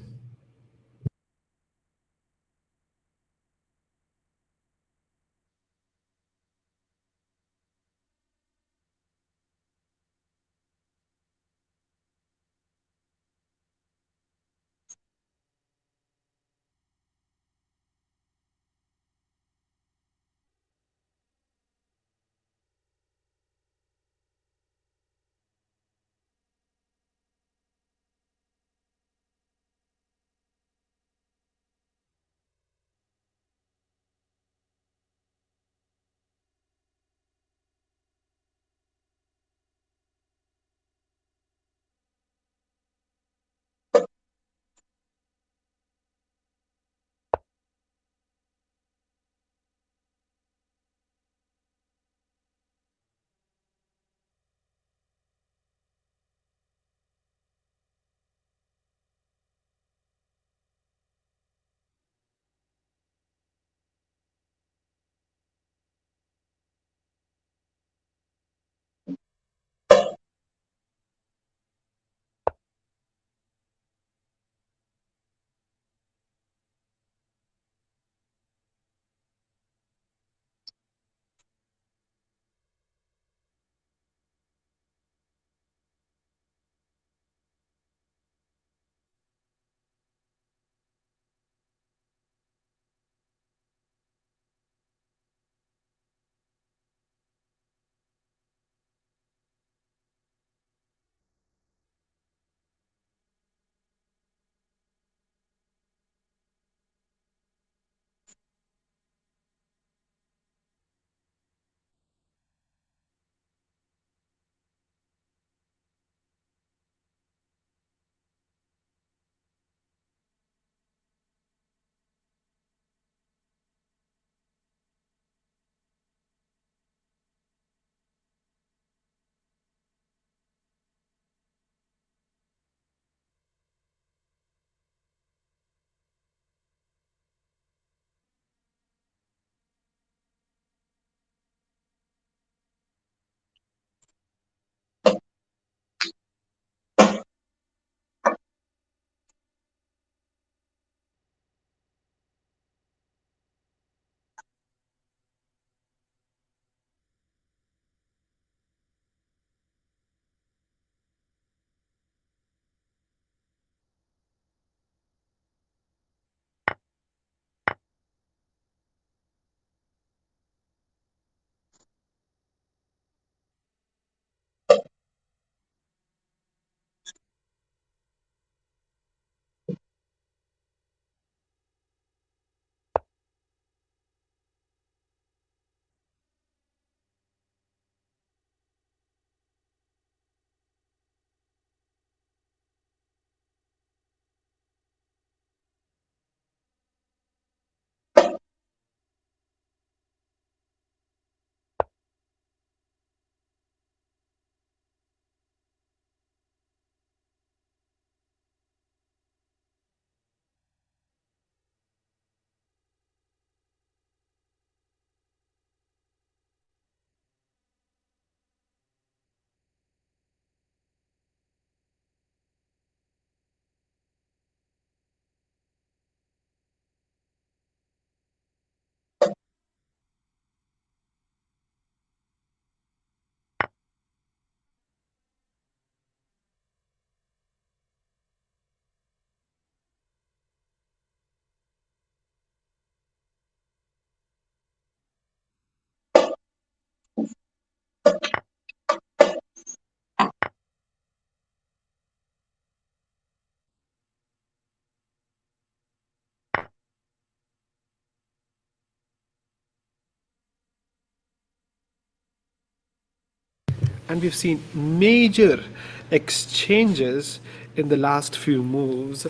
And we've seen major exchanges in the last few moves.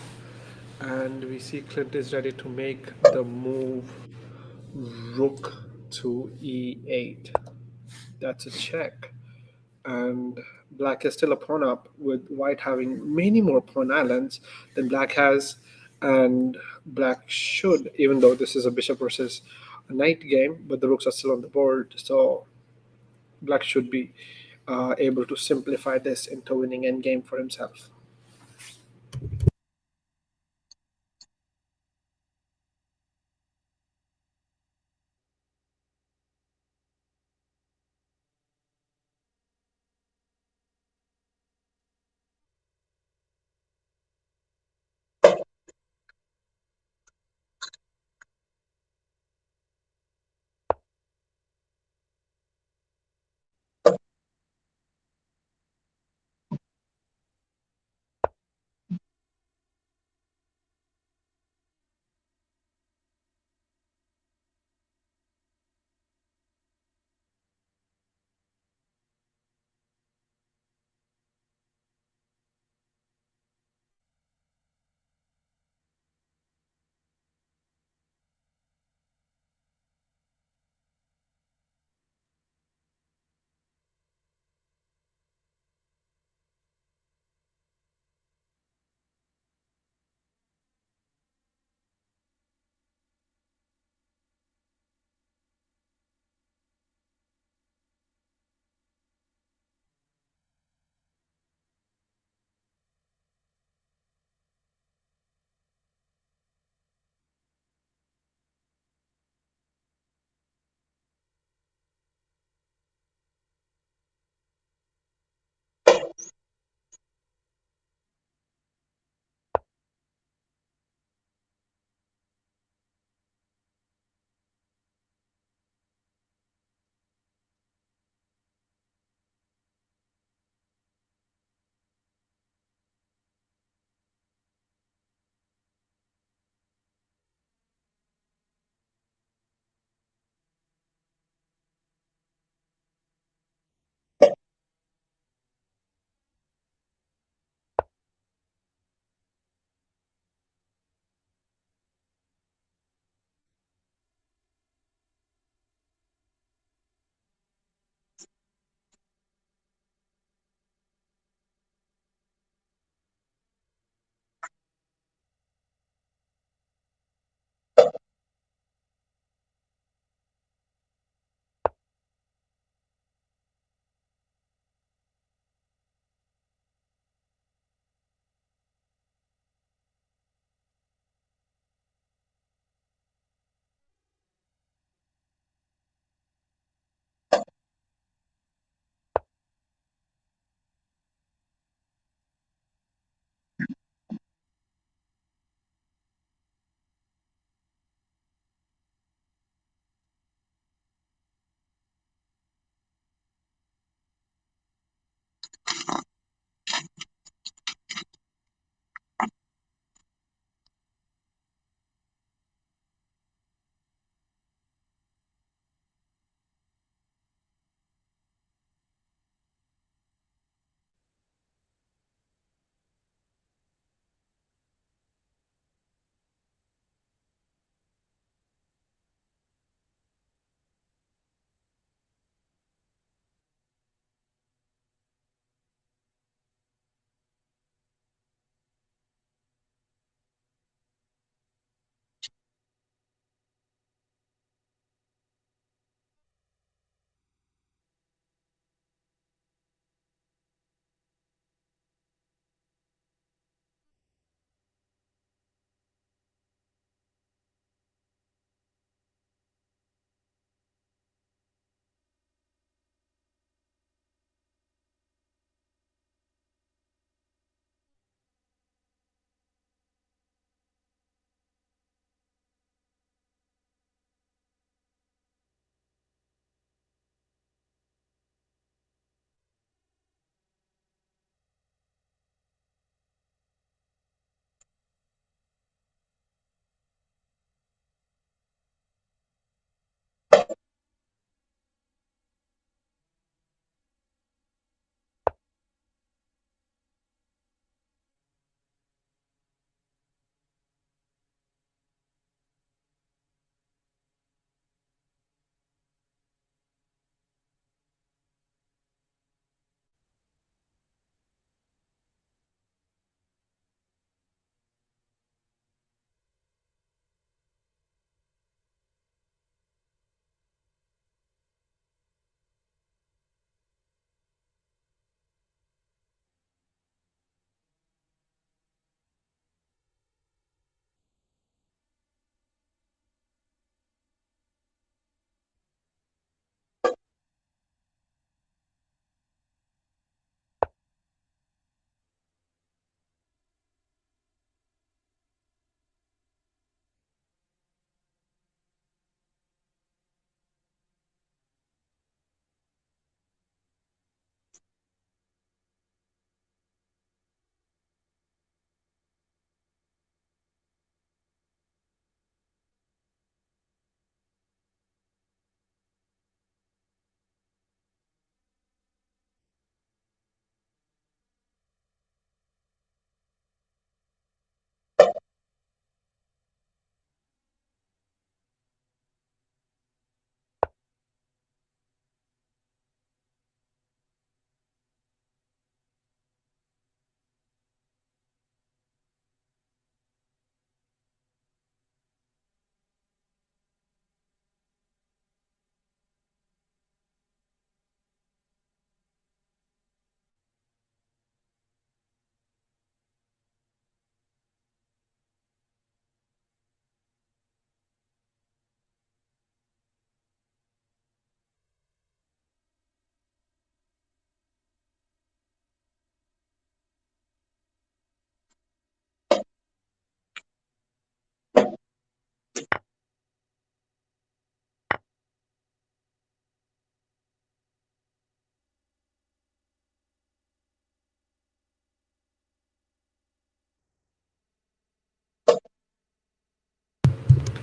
And we see Clint is ready to make the move rook to e8. That's a check. And black is still a pawn up, with white having many more pawn islands than black has. And black should, even though this is a bishop versus a knight game, but the rooks are still on the board, so black should be able to simplify this into winning endgame for himself.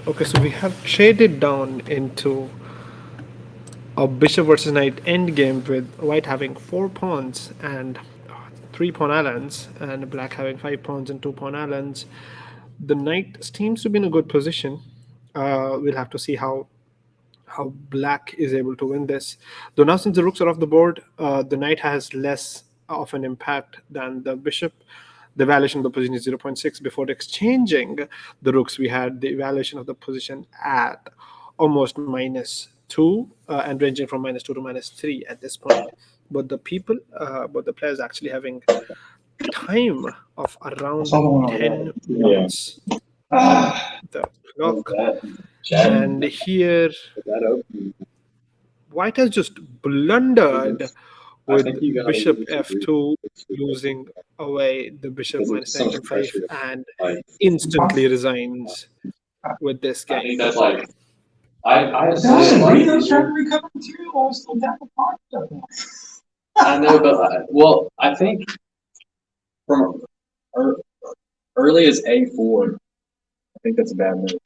Okay, so we have traded down into a bishop versus knight endgame with white having 4 pawns and 3 pawn islands, and black having 5 pawns and 2 pawn islands. The knight seems to be in a good position. We'll have to see how black is able to win this. Though now since the rooks are off the board, the knight has less of an impact than the bishop. The evaluation of the position is zero point 0.6. Before exchanging the rooks, we had the evaluation of the position at almost -2 and ranging from -2 to -3 at this point. But the players actually having time of I around saw the one over 10 Yeah. minutes. The clock. And here That open. white has just blundered I with think you gotta bishop lose your f2, losing away the bishop because minus it's so knight much m5, pressure. and Like instantly resigns with this I think game. that's like I Dawson, like read those trying to recover material while still down the pot. I know, but well, I think from ear- early as A4, I think that's a bad move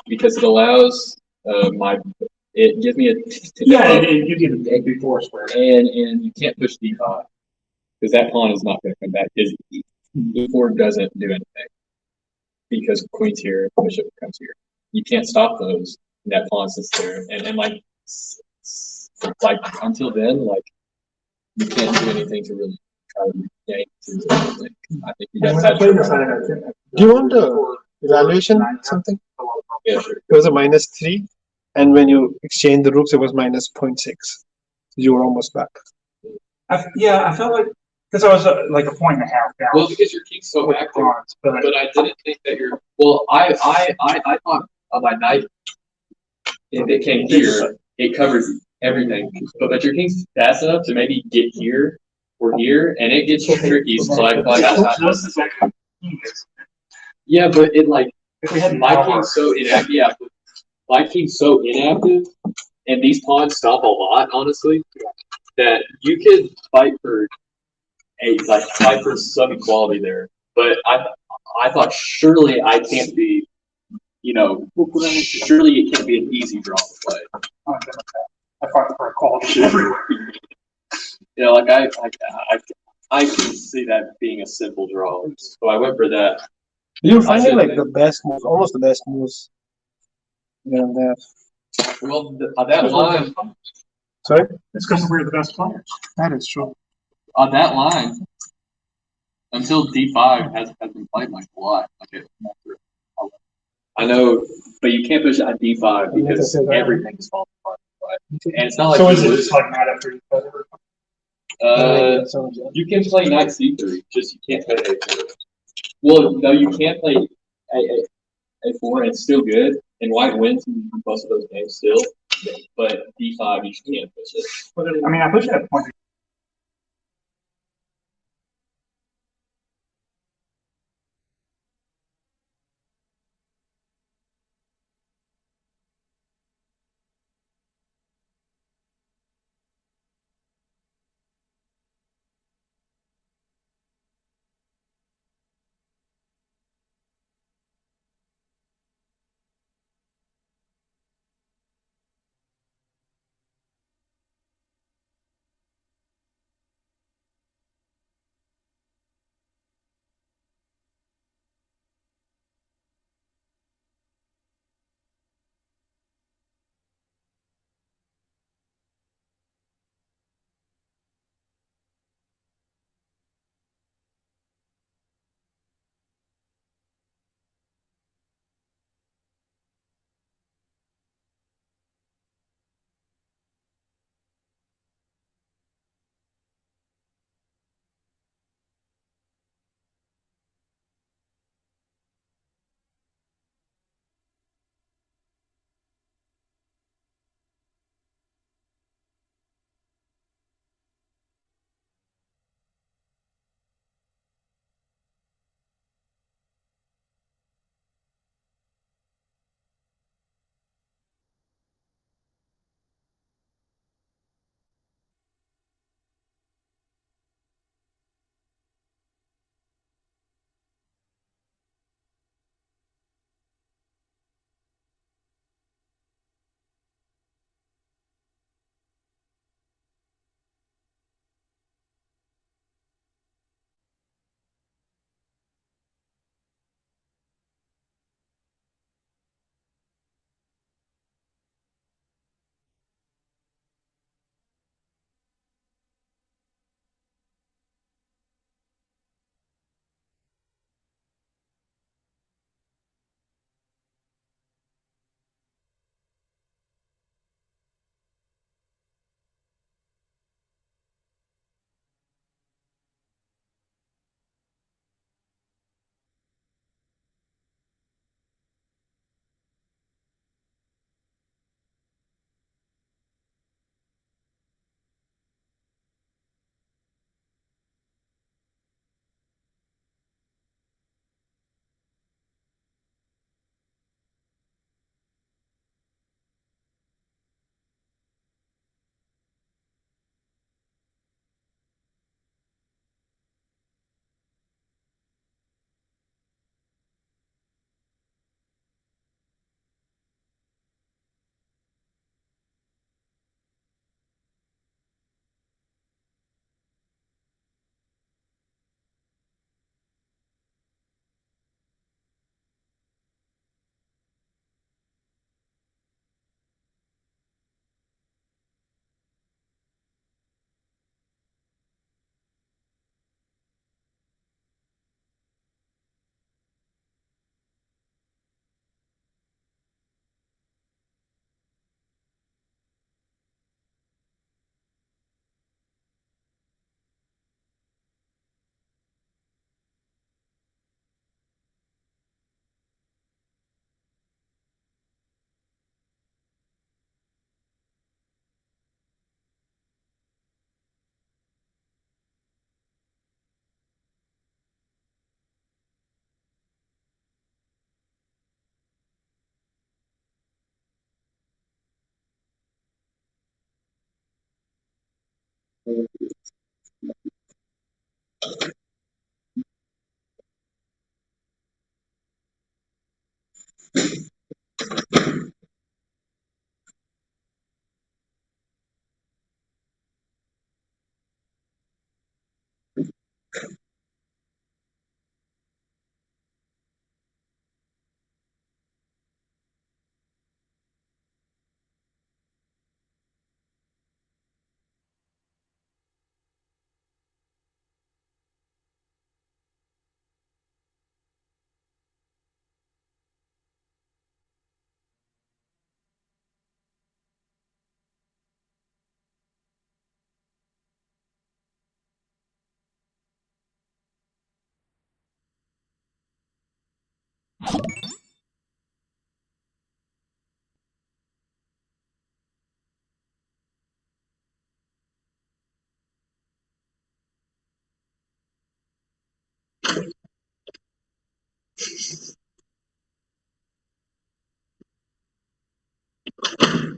because it allows it gives me a Yeah, it gives you the big four square. and you can't push D5 because that pawn is not going to come back. Because E4 doesn't do anything because queen's here, bishop comes here. You can't stop those. And that pawn sits there, and like until then, like you can't do anything to really try to gain to anything. I think you And guys when I have played this, to. Do you want a evaluation something? Yeah, sure. It was a -3, and when you exchange the rooks, it was minus 0.6. You were almost back. Yeah, I felt like because I was like a point and a half down. Well, because your king's so with active, pawns, but but I didn't think that you're. Well, I thought on my knight, if it came here, it covers everything. But your king's fast enough to maybe get here or here, and it gets tricky. So yeah, but it like if we had my king's so inactive. Yeah, my king's so inactive, and these pawns stop a lot. Honestly, that you could fight for some equality there. But I thought surely I can't be, surely it can't be an easy draw to play. I fought for equality everywhere. Like I can see that being a simple draw. So I went for that. You're finding like the best moves, almost the best moves. Yeah, that. Well, that line. Sorry? It's because we're the best players. That is true. On that line, until D5 has been played like a lot. I know, but you can't push at D5 because everything is falling apart. Right? And it's not like So is it just like not after each other? You can play knight C3, just you can't play A4. Well, no, you can't play A4 and it's still good, and white wins in most of those games still. But D5, you just can't push it. I mean, I pushed that point.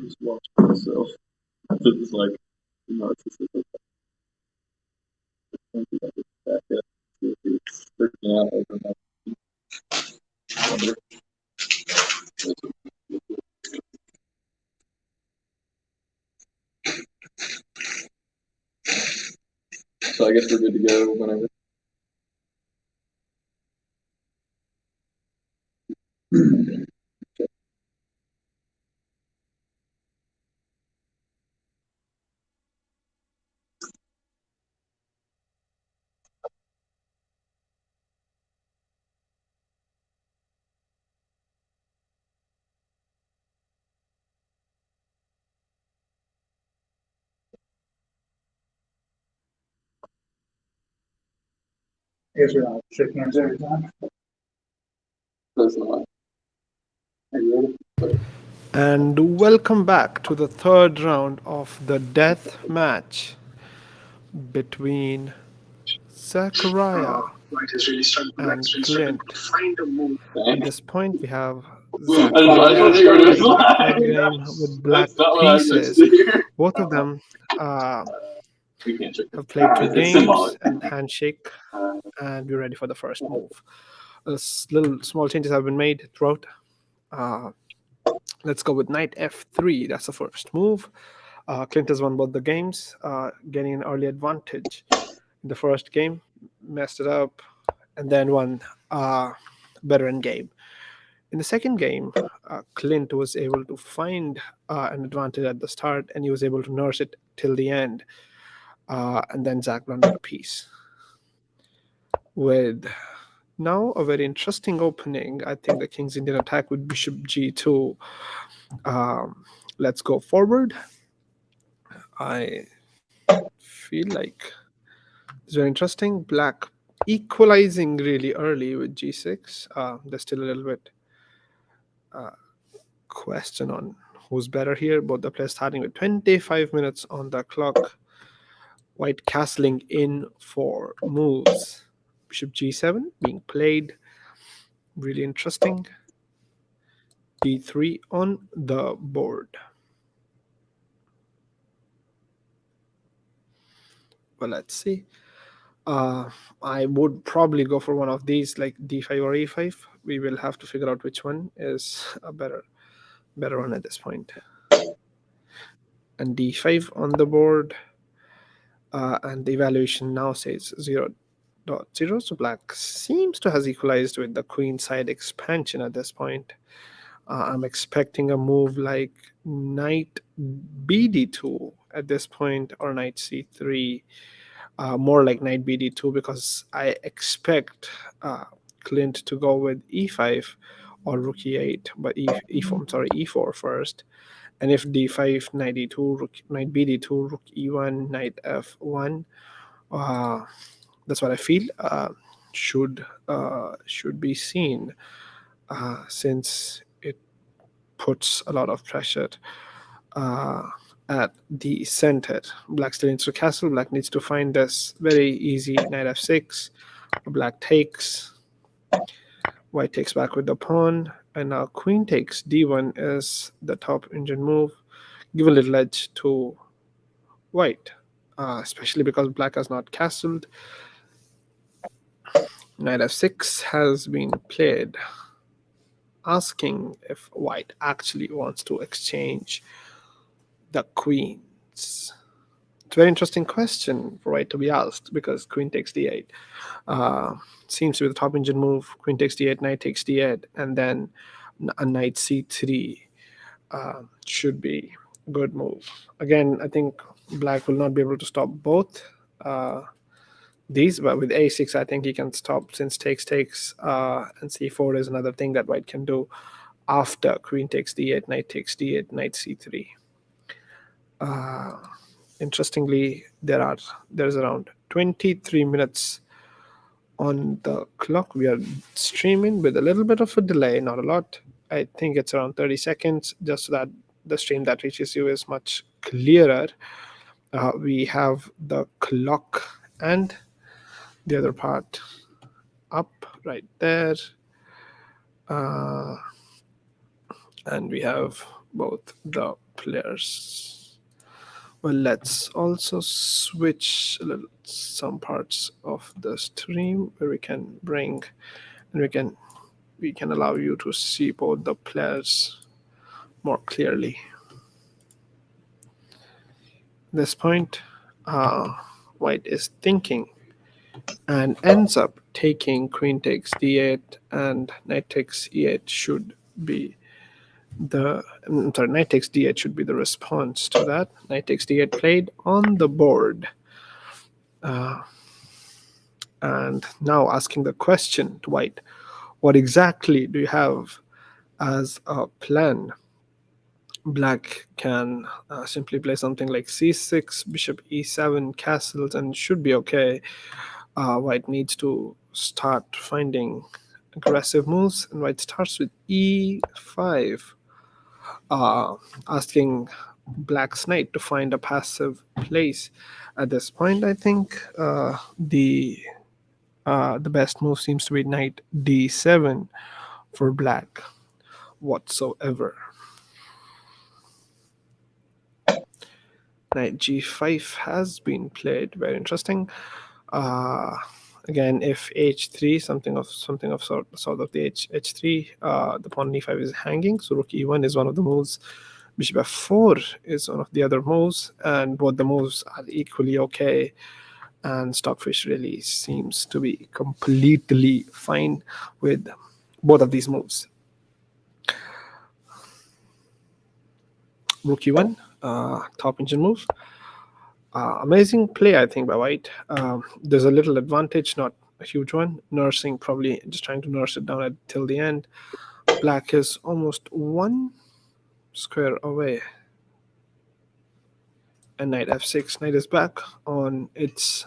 just watch myself. It's like narcissism. Back up. It's freaking out over my. So I guess we're good to go whenever. I guess we're not shake hands every time. That's not. Are you ready? And welcome back to the third round of the death match between Zachariah Light has really started to and struggle Clint. to find a move. At this point, we have I just want Zachariah to hear this in the third line. game with black That's not what I meant pieces. to hear. Both of them We can't check have played two It's games symbolic. and handshake, and we're ready for the first move. Little small changes have been made throughout. Let's go with knight f3. That's the first move. Clint has won both the games, getting an early advantage. In the first game, messed it up, and then won better in game. In the second game, Clint was able to find an advantage at the start, and he was able to nurse it till the end. And then Zach blundered a piece. With now a very interesting opening, I think the King's Indian attack with bishop g2. Let's go forward. I feel like it's very interesting. Black equalizing really early with g6. There's still a little bit question on who's better here. Both the players starting with 25 minutes on the clock. White castling in for moves. Bishop g7 being played. Really interesting. d3 on the board. Well, let's see. I would probably go for one of these, like d5 or e5. We will have to figure out which one is a better one at this point. And d5 on the board, and the evaluation now says 0.0. So black seems to has equalized with the queen side expansion at this point. I'm expecting a move like knight bd2 at this point, or knight c3. More like knight bd2, because I expect Clint to go with e5 or rook e8, but e4 first. And if d5, knight d2, knight bd2, rook e1, knight f1, that's what I feel should be seen, since it puts a lot of pressure at the center. Black still needs to castle. Black needs to find this very easy knight f6. Black takes. White takes back with the pawn, and now queen takes d1 is the top engine move. Give a little edge to white, especially because black has not castled. Knight f6 has been played, asking if white actually wants to exchange the queens. It's a very interesting question for white to be asked, because queen takes d8 seems to be the top engine move. Queen takes d8, knight takes d8, and then a knight c3 should be a good move. Again, I think black will not be able to stop both these, but with a6 I think he can stop, since takes, and c4 is another thing that white can do after queen takes d8, knight takes d8, knight c3. Interestingly, there's around 23 minutes on the clock. We are streaming with a little bit of a delay, not a lot. I think it's around 30 seconds, just so that the stream that reaches you is much clearer. We have the clock and the other part up right there, and we have both the players. Well, let's also switch a little, some parts of the stream where we can bring and we can allow you to see both the players more clearly. At this point, White is thinking and ends up taking queen takes d8 and knight takes e8 should be knight takes d8 should be the response to that. Knight takes d8 played on the board. And now asking the question to White, what exactly do you have as a plan? Black can simply play something like c6, bishop e7, castles, and should be okay. White needs to start finding aggressive moves, and White starts with e5, asking Black's knight to find a passive place. At this point, I think the best move seems to be knight d7 for Black whatsoever. Knight g5 has been played. Very interesting. Again, if h3, something of sort of the h3, the pawn e5 is hanging. So rook e1 is one of the moves. Bishop f4 is one of the other moves, and both the moves are equally okay. And Stockfish really seems to be completely fine with both of these moves. Rook e1, top engine move. Amazing play, I think, by White. There's a little advantage, not a huge one. Nursing, probably just trying to nurse it down till the end. Black is almost one square away. And knight f6. Knight is back on its,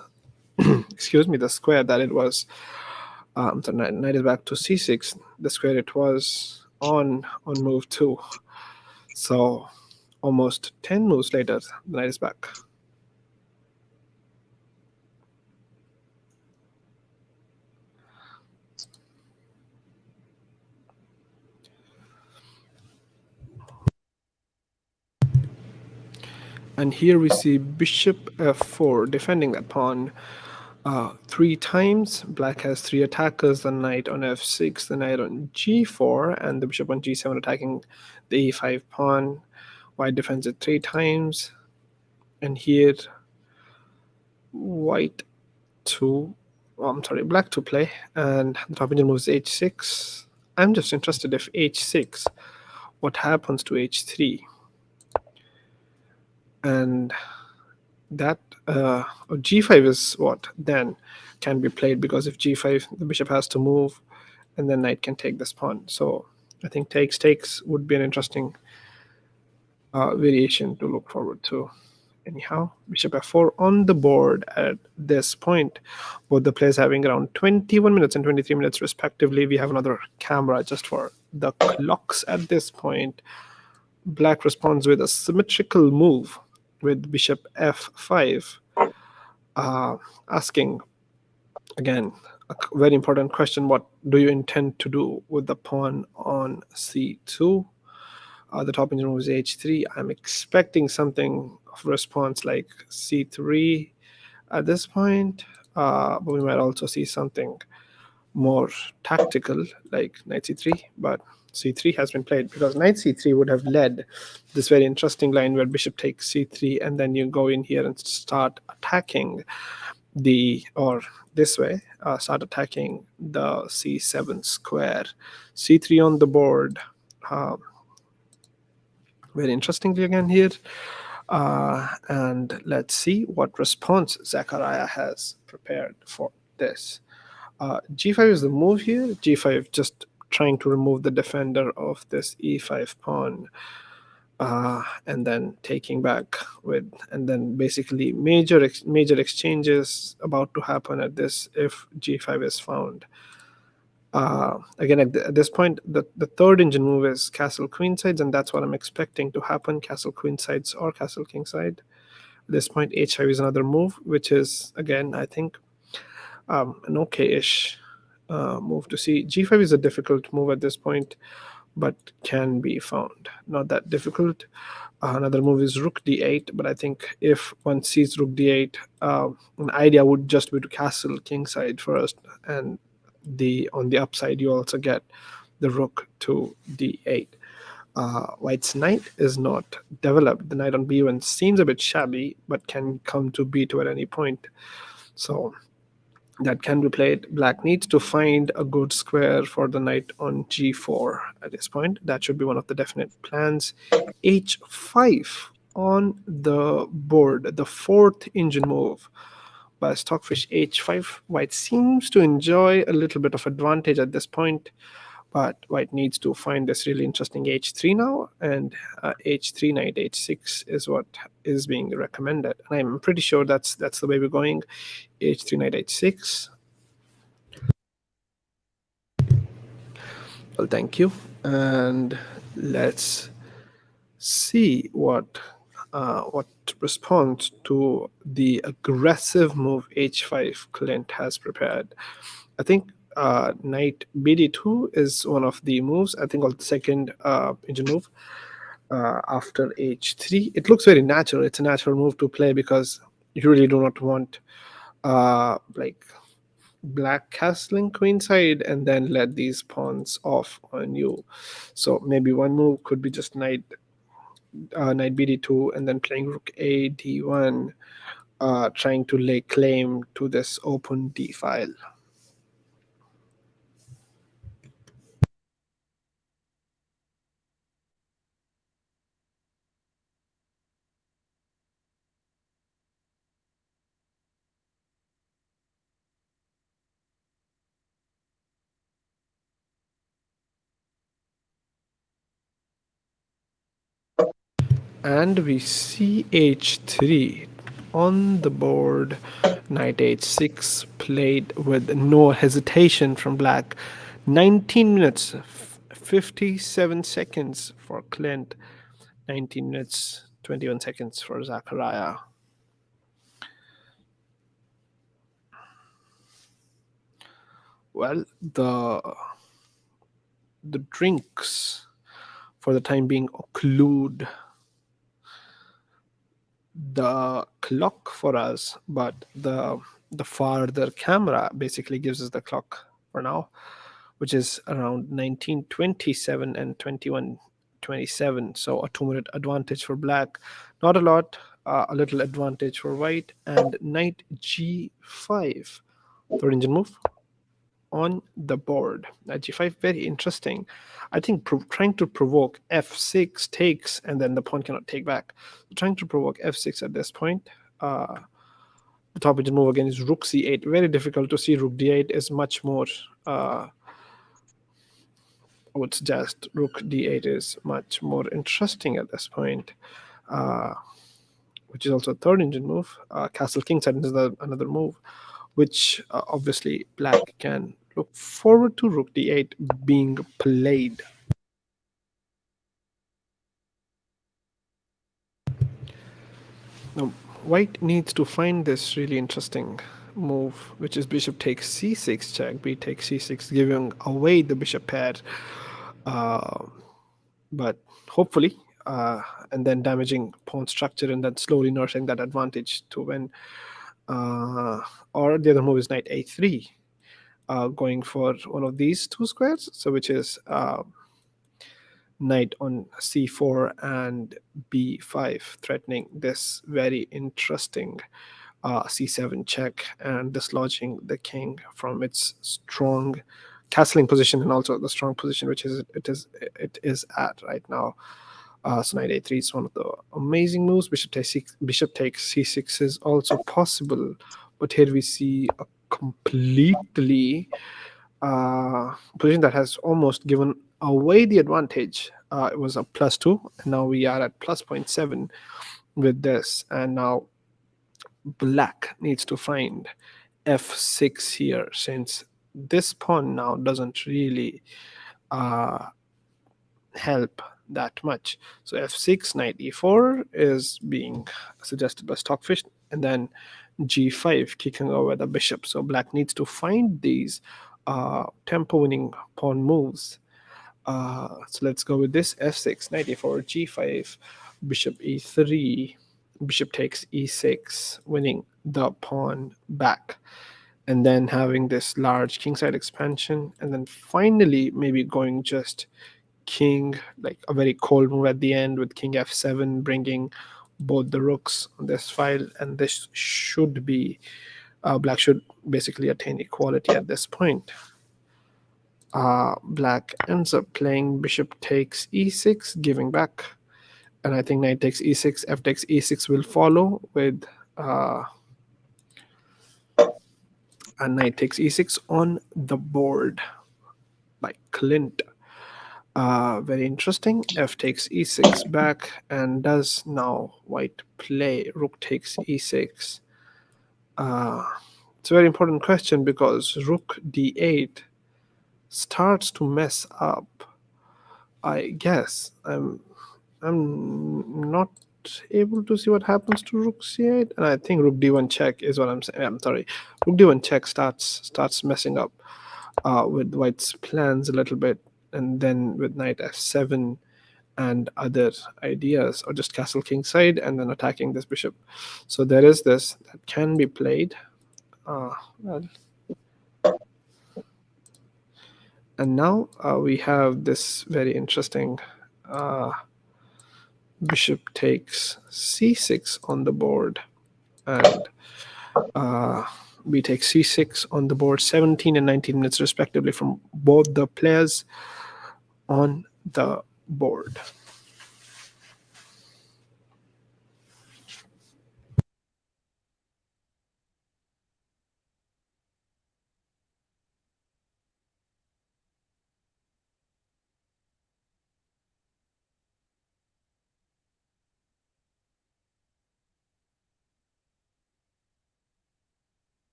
excuse me, the square that it was. So knight is back to c6, the square it was on move 2. So almost 10 moves later, the knight is back. And here we see bishop f4 defending that pawn 3 times. Black has 3 attackers, the knight on f6, the knight on g4, and the bishop on g7 attacking the e5 pawn. White defends it 3 times. And here Black to play, and the top engine moves h6. I'm just interested if h6, what happens to h3? And that g5 is what then can be played, because if g5, the bishop has to move, and then knight can take this pawn. So I think takes would be an interesting variation to look forward to. Anyhow, bishop f4 on the board at this point. Both the players having around 21 minutes and 23 minutes respectively. We have another camera just for the clocks at this point. Black responds with a symmetrical move with bishop f5, asking, again, a very important question: what do you intend to do with the pawn on c2? The top engine move is h3. I'm expecting something of response like c3 at this point, but we might also see something more tactical like knight c3, but c3 has been played because knight c3 would have led this very interesting line where bishop takes c3, and then you go in here and start attacking this way, start attacking the c7 square. c3 on the board. Very interestingly again here. And let's see what response Zachariah has prepared for this. G5 is the move here. G5 just trying to remove the defender of this e5 pawn, and then taking back with, and then basically major exchanges about to happen at this if G5 is found. Again, at this point, the third engine move is castle queensides, and that's what I'm expecting to happen: castle queensides or castle kingside. At this point, h5 is another move, which is, again, I think, an okay-ish move to see. G5 is a difficult move at this point, but can be found. Not that difficult. Another move is rook d8, but I think if one sees rook d8, an idea would just be to castle kingside first, and the on the upside you also get the rook to d8. White's knight is not developed. The knight on b1 seems a bit shabby, but can come to b2 at any point. So that can be played. Black needs to find a good square for the knight on g4 at this point. That should be one of the definite plans. h5 on the board, the fourth engine move by Stockfish. h5. White seems to enjoy a little bit of advantage at this point, but white needs to find this really interesting h3 now, and h3 knight h6 is what is being recommended, and I'm pretty sure that's the way we're going. h3 knight h6. Well, thank you, and let's see what response to the aggressive move h5 Clint has prepared. I think knight bd2 is one of the moves. I think on the second engine move after h3. It looks very natural. It's a natural move to play because you really do not want like black castling queenside and then let these pawns off on you. So maybe one move could be just knight bd2 and then playing rook a d1, trying to lay claim to this open d file. And we see h3 on the board. Knight h6 played with no hesitation from black. 19 minutes 57 seconds for Clint, 19 minutes 21 seconds for Zachariah. Well, the drinks for the time being occlude the clock for us, but the farther camera basically gives us the clock for now, which is around 1927 and 21:27. So a 2-minute advantage for black. Not a lot, a little advantage for white. And knight g5, third engine move on the board. Knight g5, very interesting. I think trying to provoke f6 takes, and then the pawn cannot take back. Trying to provoke f6 at this point. The top engine move again is rook c8. Very difficult to see. Rook d8 is much more. I would suggest rook d8 is much more interesting at this point, which is also a third engine move. Castle kingside is another move, which obviously black can look forward to rook d8 being played. Now, white needs to find this really interesting move, which is bishop takes c6 check, b takes c6, giving away the bishop pair. But hopefully, and then damaging pawn structure and then slowly nursing that advantage to win. Or the other move is knight a3, going for one of these two squares, so which is knight on c4 and b5, threatening this very interesting c7 check and dislodging the king from its strong castling position and also the strong position which it is at right now. So knight a3 is one of the amazing moves. Bishop takes c6 is also possible, but here we see a completely position that has almost given away the advantage. It was a +2, and now we are at +0.7 with this, and now black needs to find f6 here, since this pawn now doesn't really help that much. So f6, knight e4 is being suggested by Stockfish, and then g5 kicking over the bishop. So black needs to find these tempo winning pawn moves So let's go with this. F6, knight e4, g5, bishop e3, bishop takes e6, winning the pawn back. And then having this large kingside expansion. And then finally, maybe going just king, like a very cold move at the end with king f7, bringing both the rooks on this file. And this should be, black should basically attain equality at this point. Black ends up playing bishop takes e6, giving back. And I think knight takes e6, f takes e6 will follow with a knight takes e6 on the board by Clint. Very interesting. F takes e6 back, and does now white play rook takes e6? It's a very important question because rook d8 starts to mess up. I guess I'm not able to see what happens to rook c8, and I think rook d1 check is what I'm saying. I'm sorry, rook d1 check starts messing up with white's plans a little bit, and then with knight f7 and other ideas, or just castle king side and then attacking this bishop. So there is this that can be played. Well, and now we have this very interesting bishop takes c6 on the board, and we take c6 on the board, 17 and 19 minutes respectively from both the players on the board.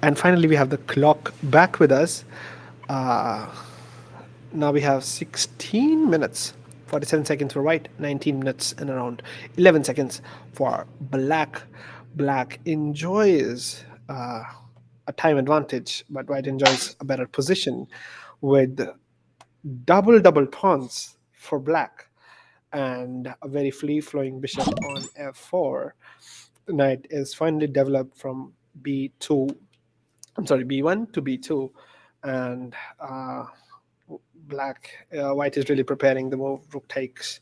And finally, we have the clock back with us. Now we have 16 minutes, 47 seconds for white, 19 minutes and around 11 seconds for black. Black enjoys a time advantage, but white enjoys a better position with double pawns for black and a very free flowing bishop on f4. The knight is finally developed from b2, I'm sorry, b1 to b2, and white is really preparing the move. Rook takes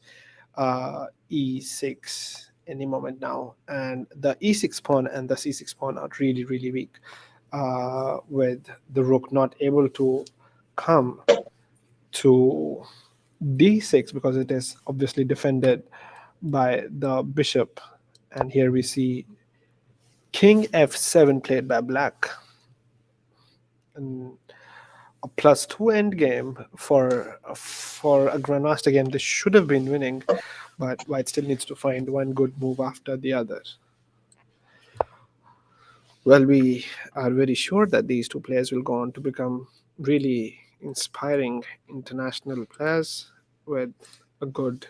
e6 any moment now, and the e6 pawn and the c6 pawn are really weak, with the rook not able to come to d6 because it is obviously defended by the bishop. And here we see king f7 played by black, and a +2 end game for a grandmaster game. This should have been winning, but white still needs to find one good move after the other. Well, we are very sure that these two players will go on to become really inspiring international players with a good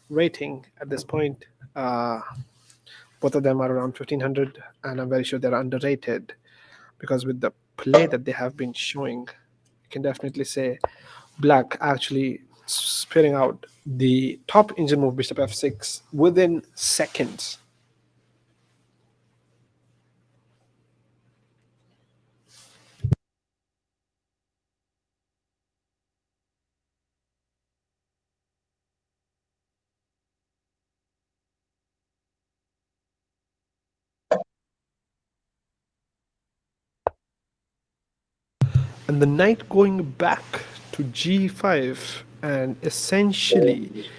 rating at this point. Both of them are around 1500, and I'm very sure they're underrated because with the play that they have been showing, you can definitely say black actually spearing out the top engine move bishop f6 within seconds. and the knight going back to g5 and essentially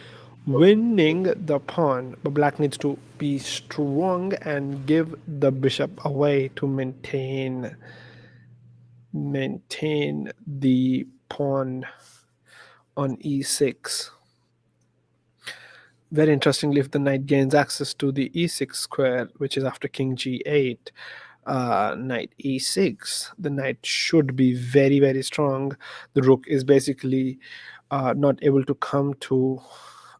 winning the pawn, but black needs to be strong and give the bishop away to maintain the pawn on e6. Very interestingly, if the knight gains access to the e6 square, which is after king g8, knight e6, the knight should be very, very strong. The rook is basically not able to come to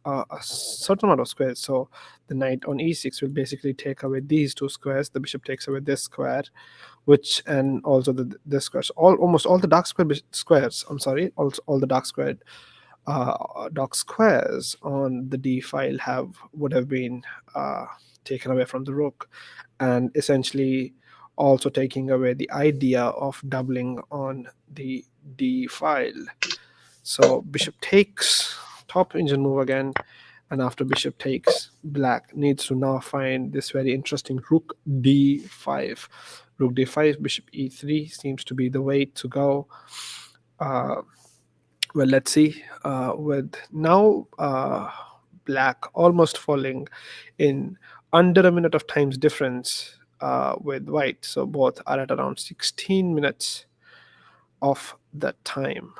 a certain amount of squares. So the knight on e6 will basically take away these two squares. The bishop takes away this square, which and also the squares. Almost all the dark squares. I'm sorry. Also all the dark squares on the d file would have been taken away from the rook, and essentially also taking away the idea of doubling on the d file. So bishop takes, top engine move again, and after bishop takes, black needs to now find this very interesting rook d5. Rook d5, bishop e3 seems to be the way to go. Well, let's see. With now black almost falling in under a minute of time's difference with white, so both are at around 16 minutes of that time.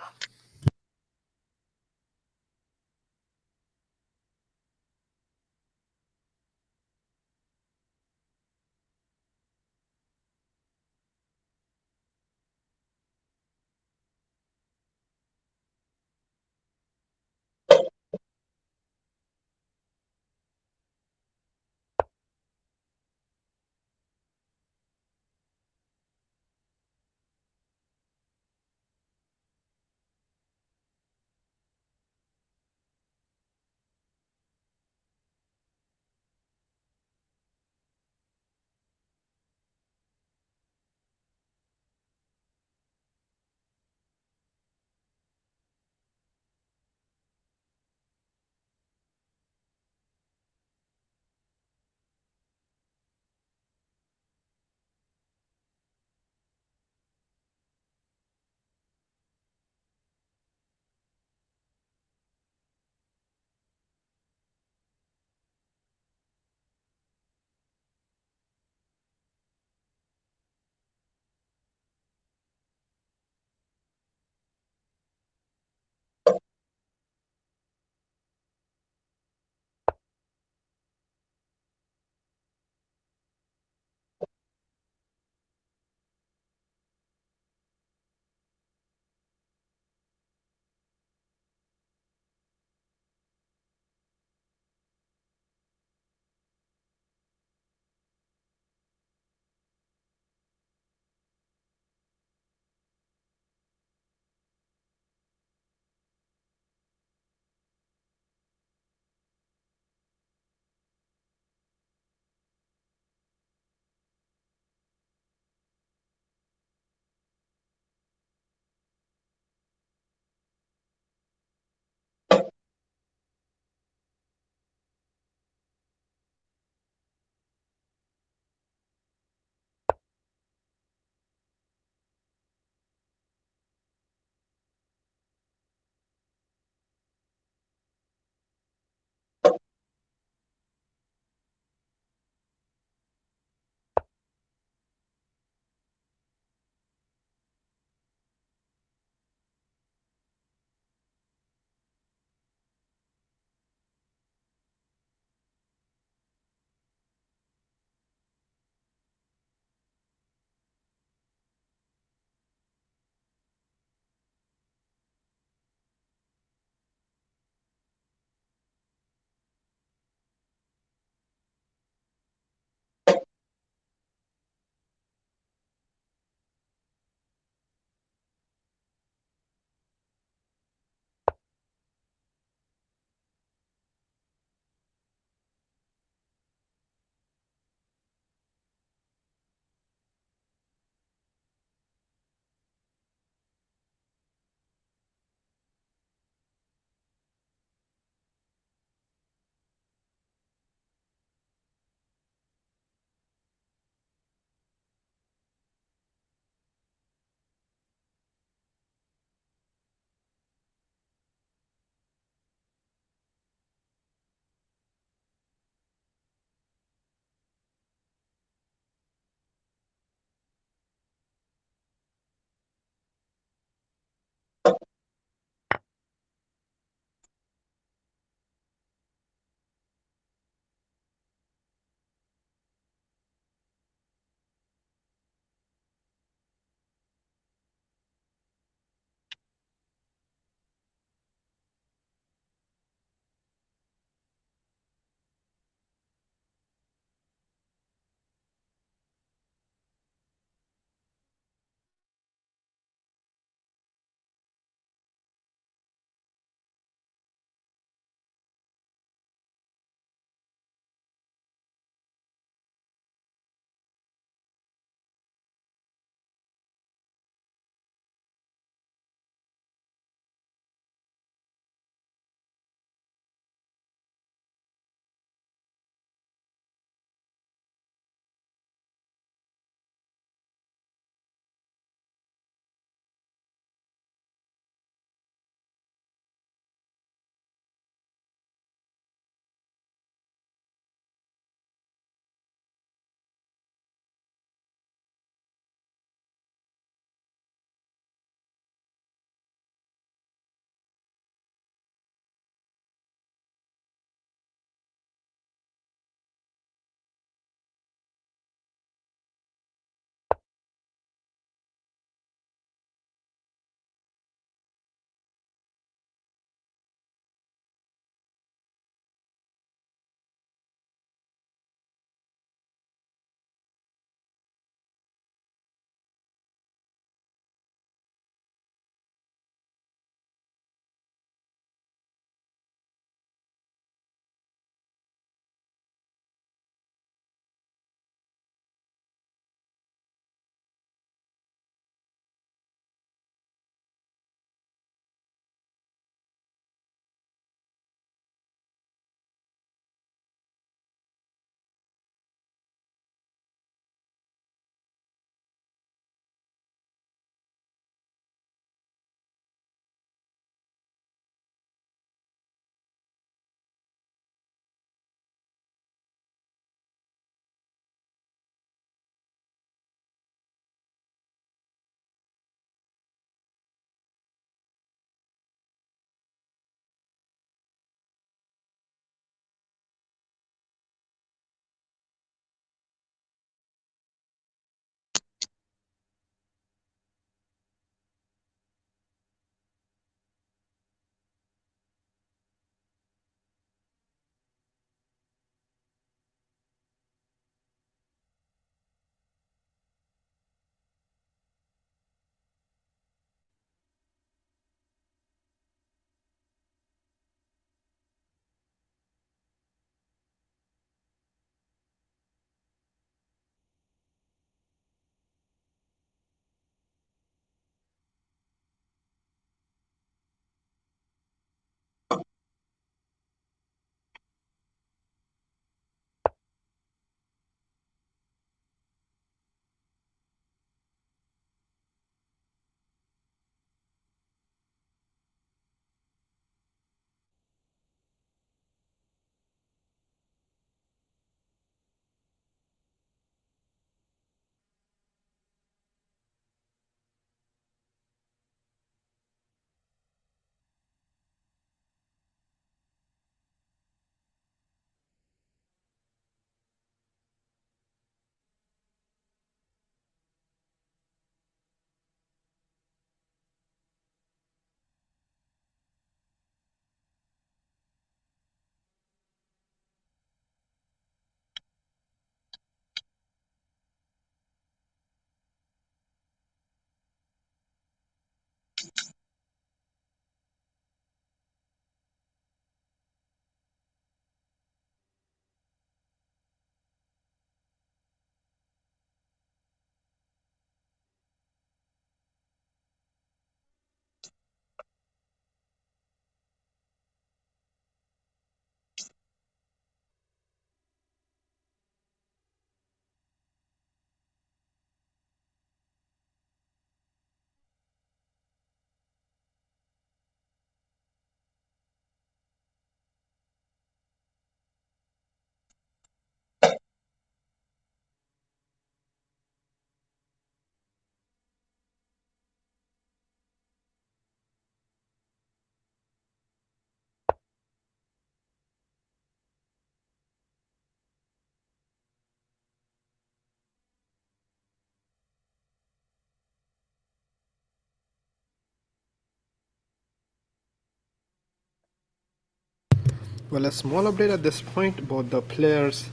Well, a small update at this point. Both the players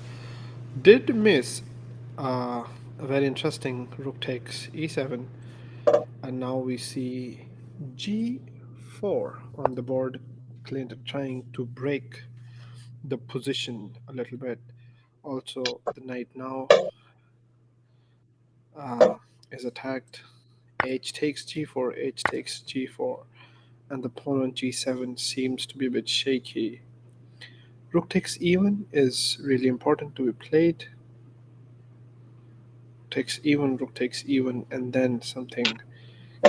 did miss a very interesting rook takes e7, and now we see g4 on the board. Clint trying to break the position a little bit. Also, the knight now uh, is attacked. H takes g4, h takes g4, and the pawn on g7 seems to be a bit shaky. Rook takes e1 is really important to be played. Takes e1, rook takes e1, and then something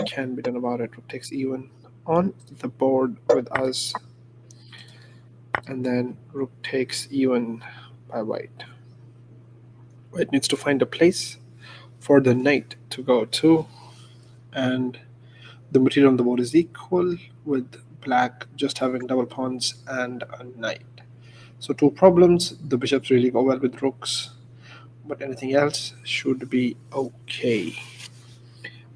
can be done about it. Rook takes e1 on the board with us, and then rook takes e1 by white. White needs to find a place for the knight to go to, and the material on the board is equal, with black just having double pawns and a knight. So two problems. The bishops really go well with rooks, but anything else should be okay.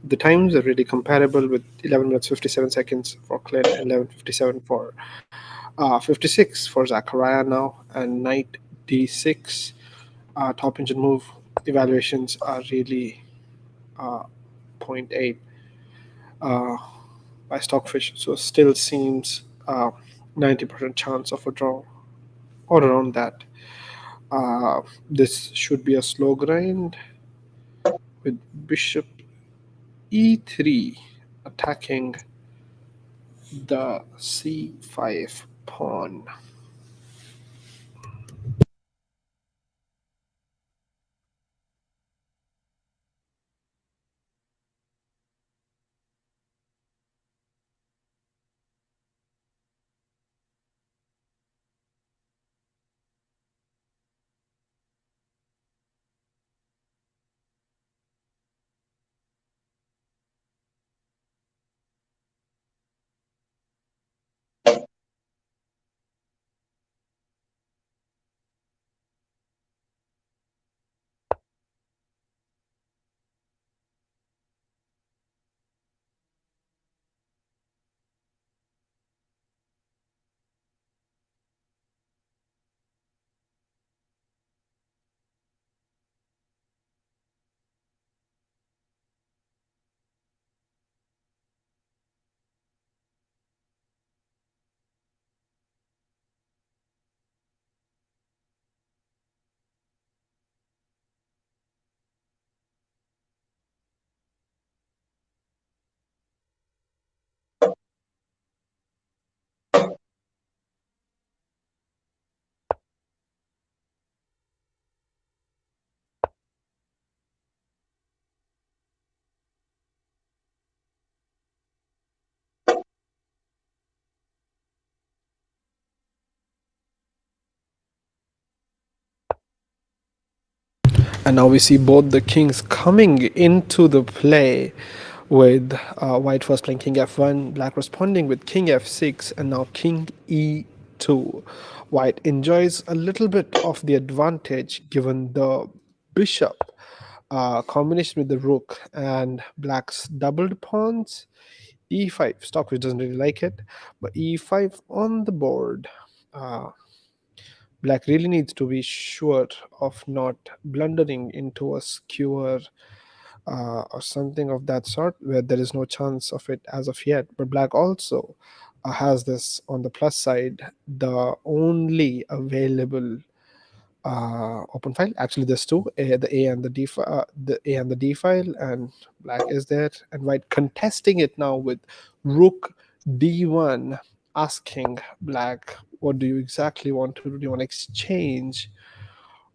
The times are really comparable, with 11 minutes 57 seconds for Clint and 11:57 for 56 for Zachariah now, and knight d6. Top engine move evaluations are really uh, point 0.8 uh, by Stockfish, so still seems 90% chance of a draw or around that. This should be a slow grind with bishop e3 attacking the c5 pawn. And now we see both the kings coming into the play, with white first playing king f1, black responding with king f6, and now king e2. White enjoys a little bit of the advantage given the bishop combination with the rook and black's doubled pawns. E5, Stockfish doesn't really like it, but e5 on the board. Uh, Black really needs to be sure of not blundering into a skewer or something of that sort, where there is no chance of it as of yet. But black also has this on the plus side. The only available open file, actually there's two, the A and the D, the A and the D file, and black is there, and white contesting it now with rook D1, asking black, what do you exactly want to do? Do you want to exchange,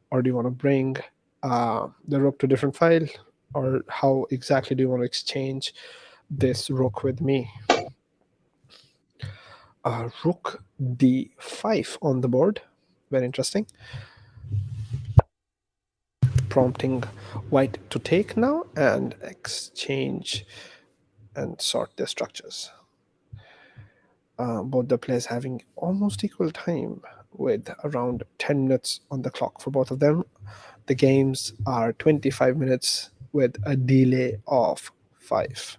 or do you want to bring the rook to a different file, or how exactly do you want to exchange this rook with me? Rook d5 on the board, very interesting, prompting white to take now and exchange and sort their structures. Both the players having almost equal time, with around 10 minutes on the clock for both of them. The games are 25 minutes with a delay of 5.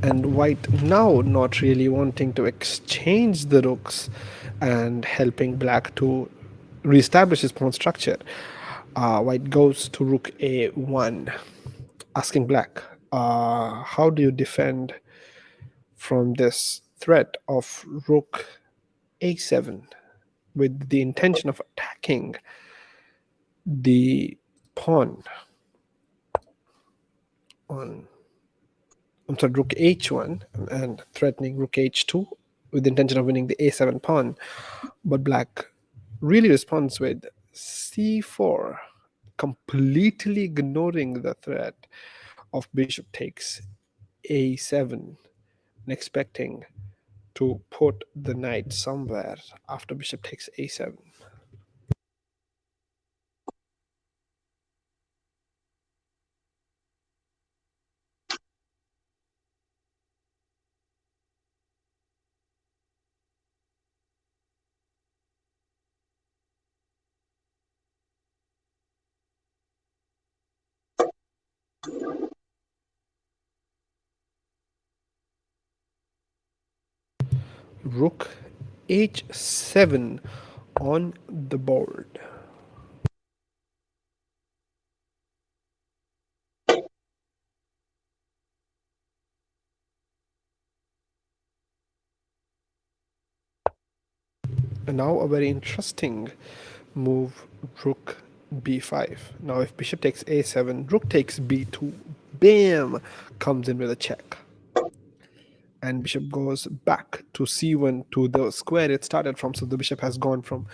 And white now not really wanting to exchange the rooks and helping black to reestablish his pawn structure. White goes to rook a1, asking black, how do you defend from this threat of rook a7 with the intention of attacking the pawn on, I'm sorry, rook h1 and threatening rook h2 with the intention of winning the a7 pawn. But black really responds with c4, completely ignoring the threat of bishop takes a7 and expecting to put the knight somewhere after bishop takes a7. Rook h7 on the board. And now a very interesting move, rook b5. Now if bishop takes a7, rook takes b2, bam, comes in with a check. And bishop goes back to c1 to the square it started from. So the bishop has gone from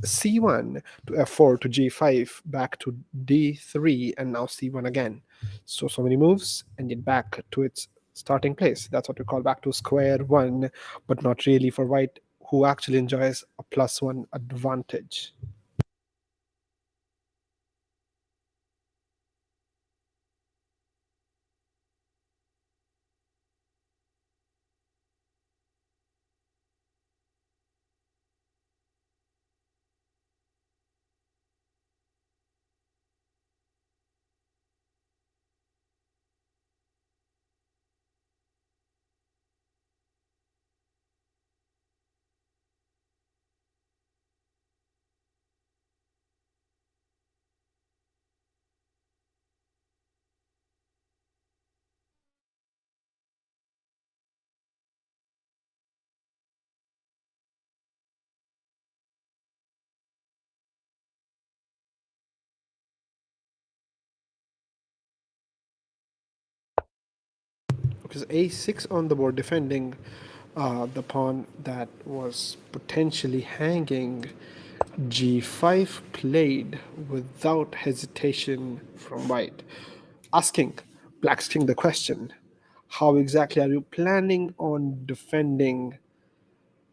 c1 to f4 to g5 back to d3 and now c1 again. So many moves and yet back to its starting place. That's what we call back to square one, but not really for white, who actually enjoys a +1 advantage. Because a6 on the board, defending the pawn that was potentially hanging. g5 played without hesitation from white, asking black's king the question, how exactly are you planning on defending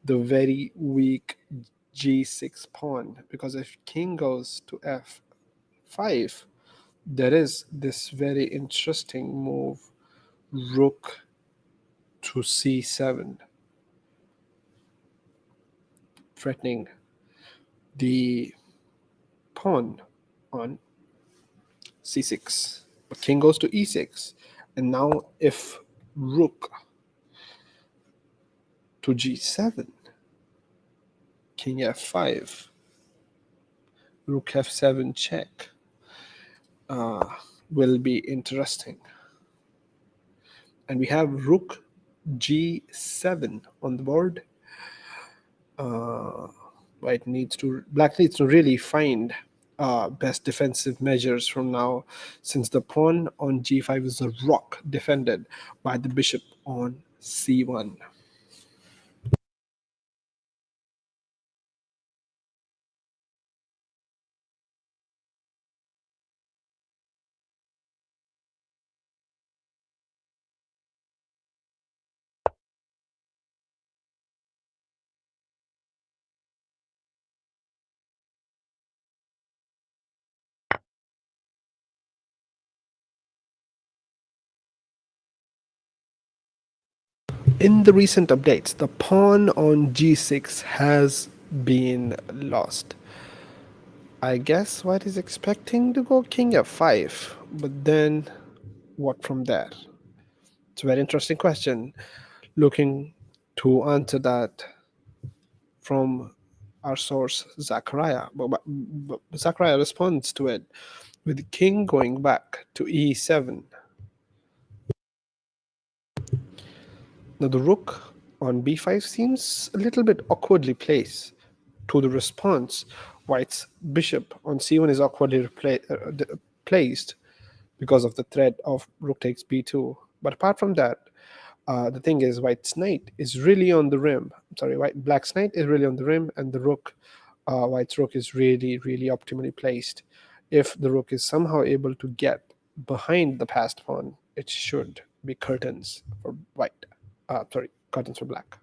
the very weak g6 pawn? Because if king goes to f5, there is this very interesting move, rook to c7, threatening the pawn on c6. But king goes to e6. And now if rook to g7, king f5, rook f7 check, will be interesting. And we have rook g7 on the board. Black needs to really find best defensive measures from now, since the pawn on g5 is a rock defended by the bishop on c1. In the recent updates, the pawn on g6 has been lost. I guess white is expecting to go king f5, but then what from there? It's a very interesting question. Looking to answer that from our source Zachariah. But Zachariah responds to it with the king going back to e7. Now the rook on b5 seems a little bit awkwardly placed. To the response, white's bishop on c1 is awkwardly placed because of the threat of rook takes b2. But apart from that, the thing is, white's knight is really on the rim. Sorry, black's knight is really on the rim, and the rook, white's rook is really, really optimally placed. If the rook is somehow able to get behind the passed pawn, it should be curtains for white. Sorry, curtains for black.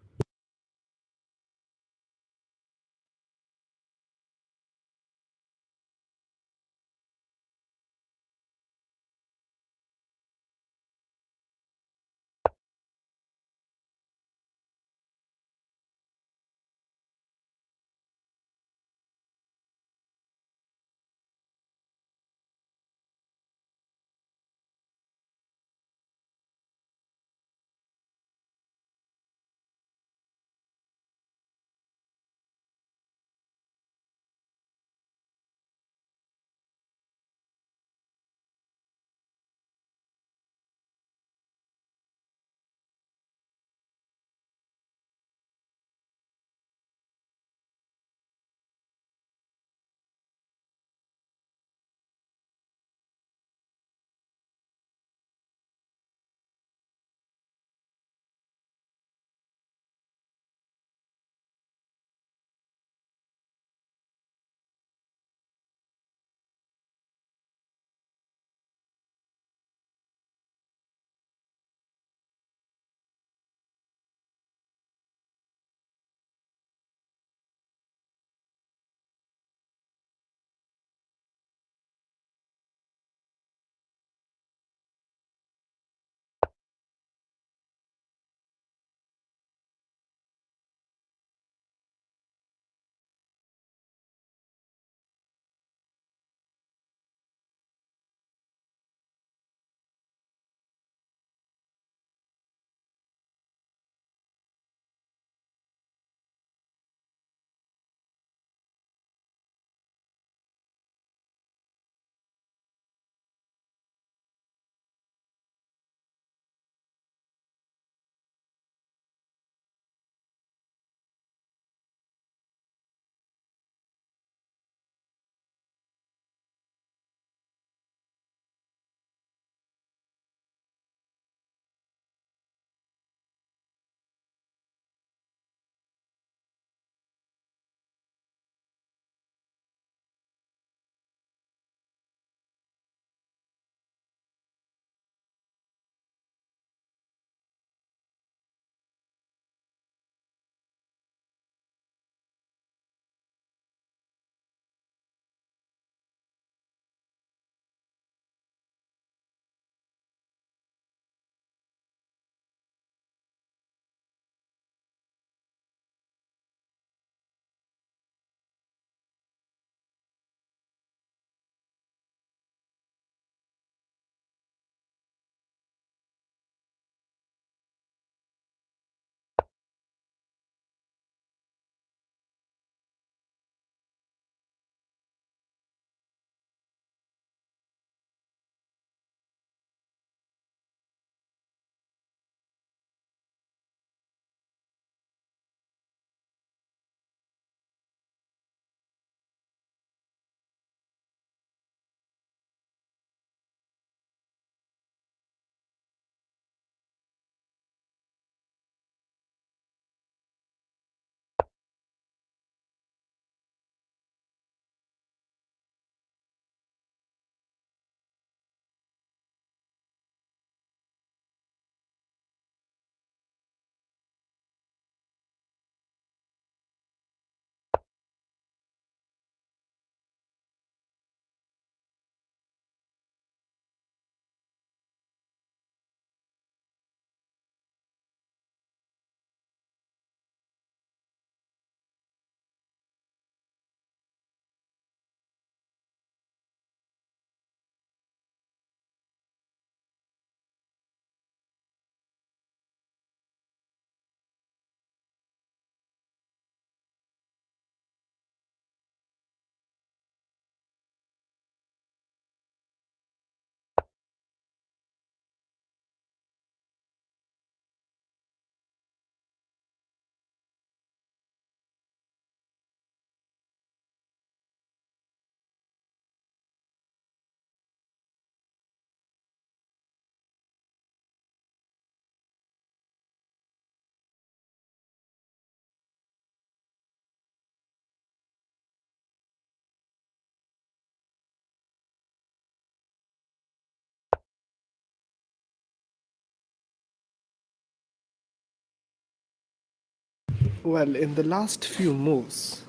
Well, in the last few moves,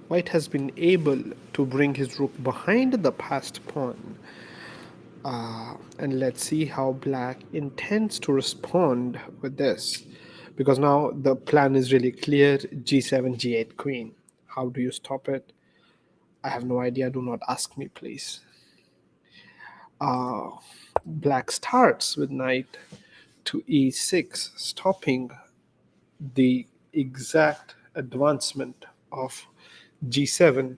white has been able to bring his rook behind the passed pawn. And let's see how black intends to respond with this. Because now the plan is really clear: g7, g8, queen. How do you stop it? I have no idea. Do not ask me, please. Black starts with knight to e6, stopping the exact advancement of g7,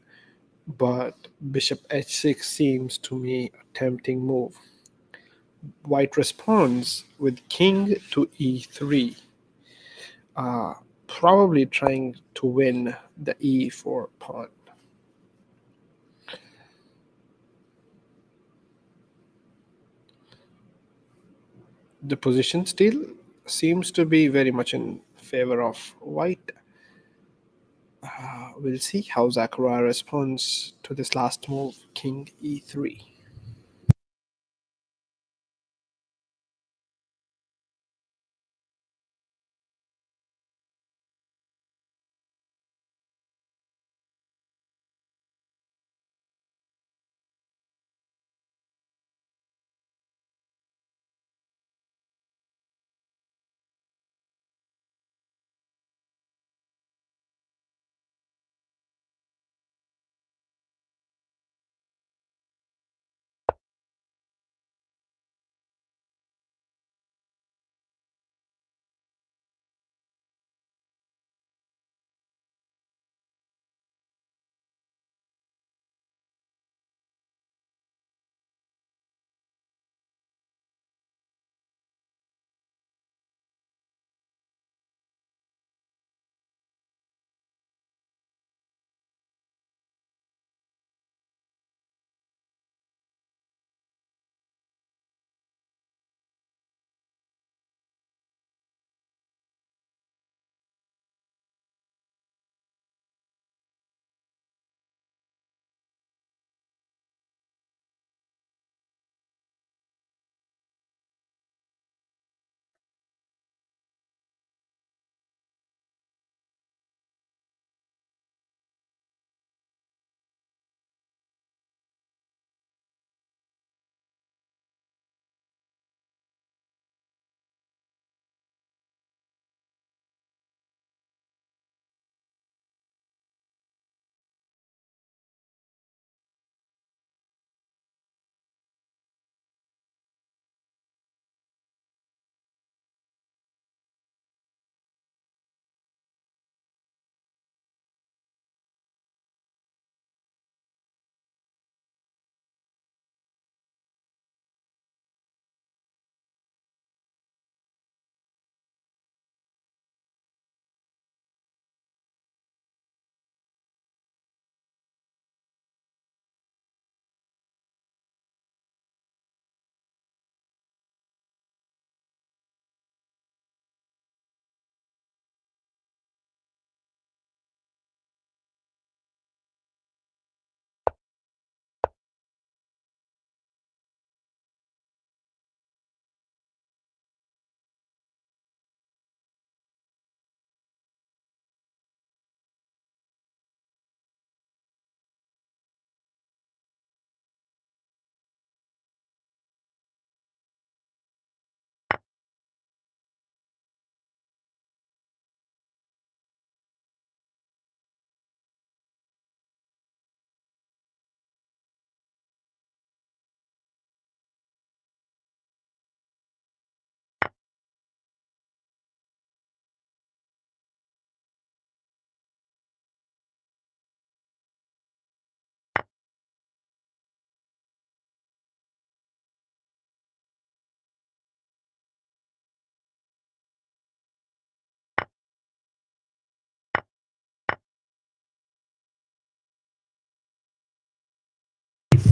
but bishop h6 seems to me a tempting move. White responds with king to e3, probably trying to win the e4 pawn. The position still seems to be very much in favor of white. We'll see how Zachariah responds to this last move, king e3.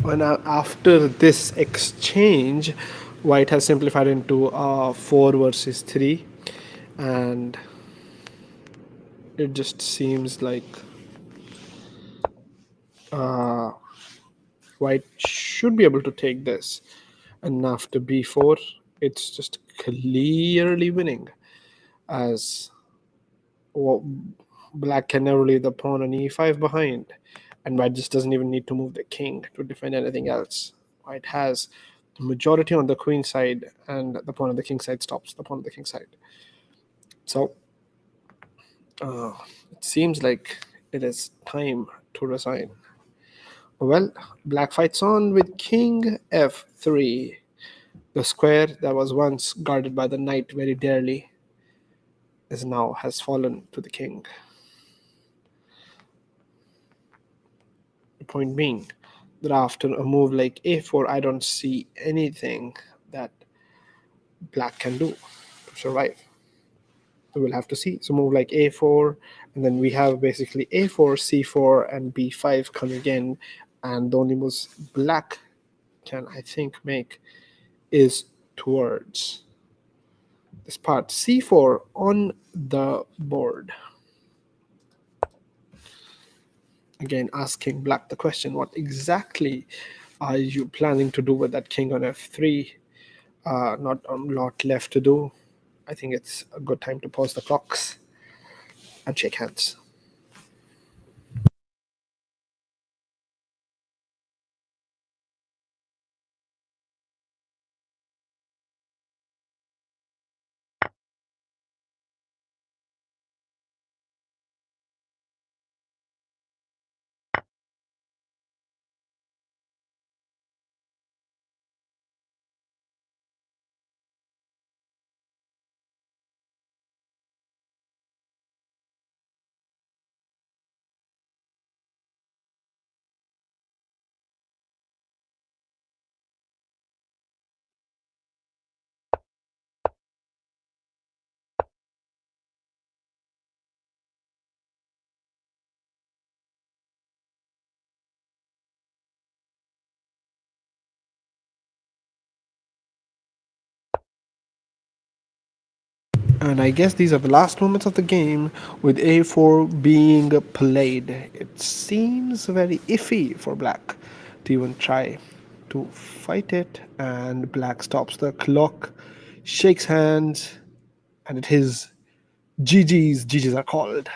And after this exchange, white has simplified into 4 versus 3, and it just seems like white should be able to take this. And after b4, it's just clearly winning, as Well, black can never leave the pawn on e5 behind, and white just doesn't even need to move the king to defend anything else. White has the majority on the queen side, and the pawn on the king side stops the pawn on the king side. So it seems like it is time to resign. Well, black fights on with king f3. The square that was once guarded by the knight very dearly is now has fallen to the king. The point being that after a move like a4, I don't see anything that black can do to survive. We'll have to see. So move like a4, and then we have basically a4, c4, and b5 coming in, and the only moves black can, I think, make is towards this part c4 on the board. Again, asking black the question, what exactly are you planning to do with that king on f3? Not a lot left to do. I think it's a good time to pause the clocks and shake hands. And I guess these are the last moments of the game with a4 being played. It seems very iffy for black to even try to fight it, and black stops the clock, shakes hands, and it is GG's. GG's are called.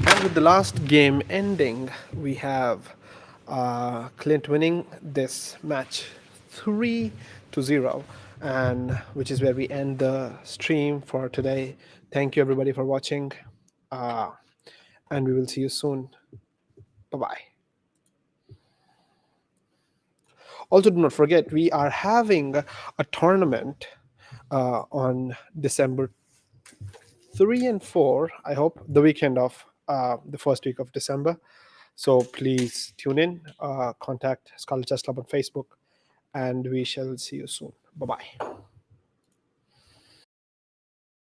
And with the last game ending, we have Clint winning this match 3-0, and which is where we end the stream for today. Thank you, everybody, for watching. And we will see you soon. Bye-bye. Also, do not forget, we are having a tournament on December 3 and 4, I hope, the weekend of the first week of December. So please tune in, contact Scarlet Chess Club on Facebook, and we shall see you soon. Bye-bye.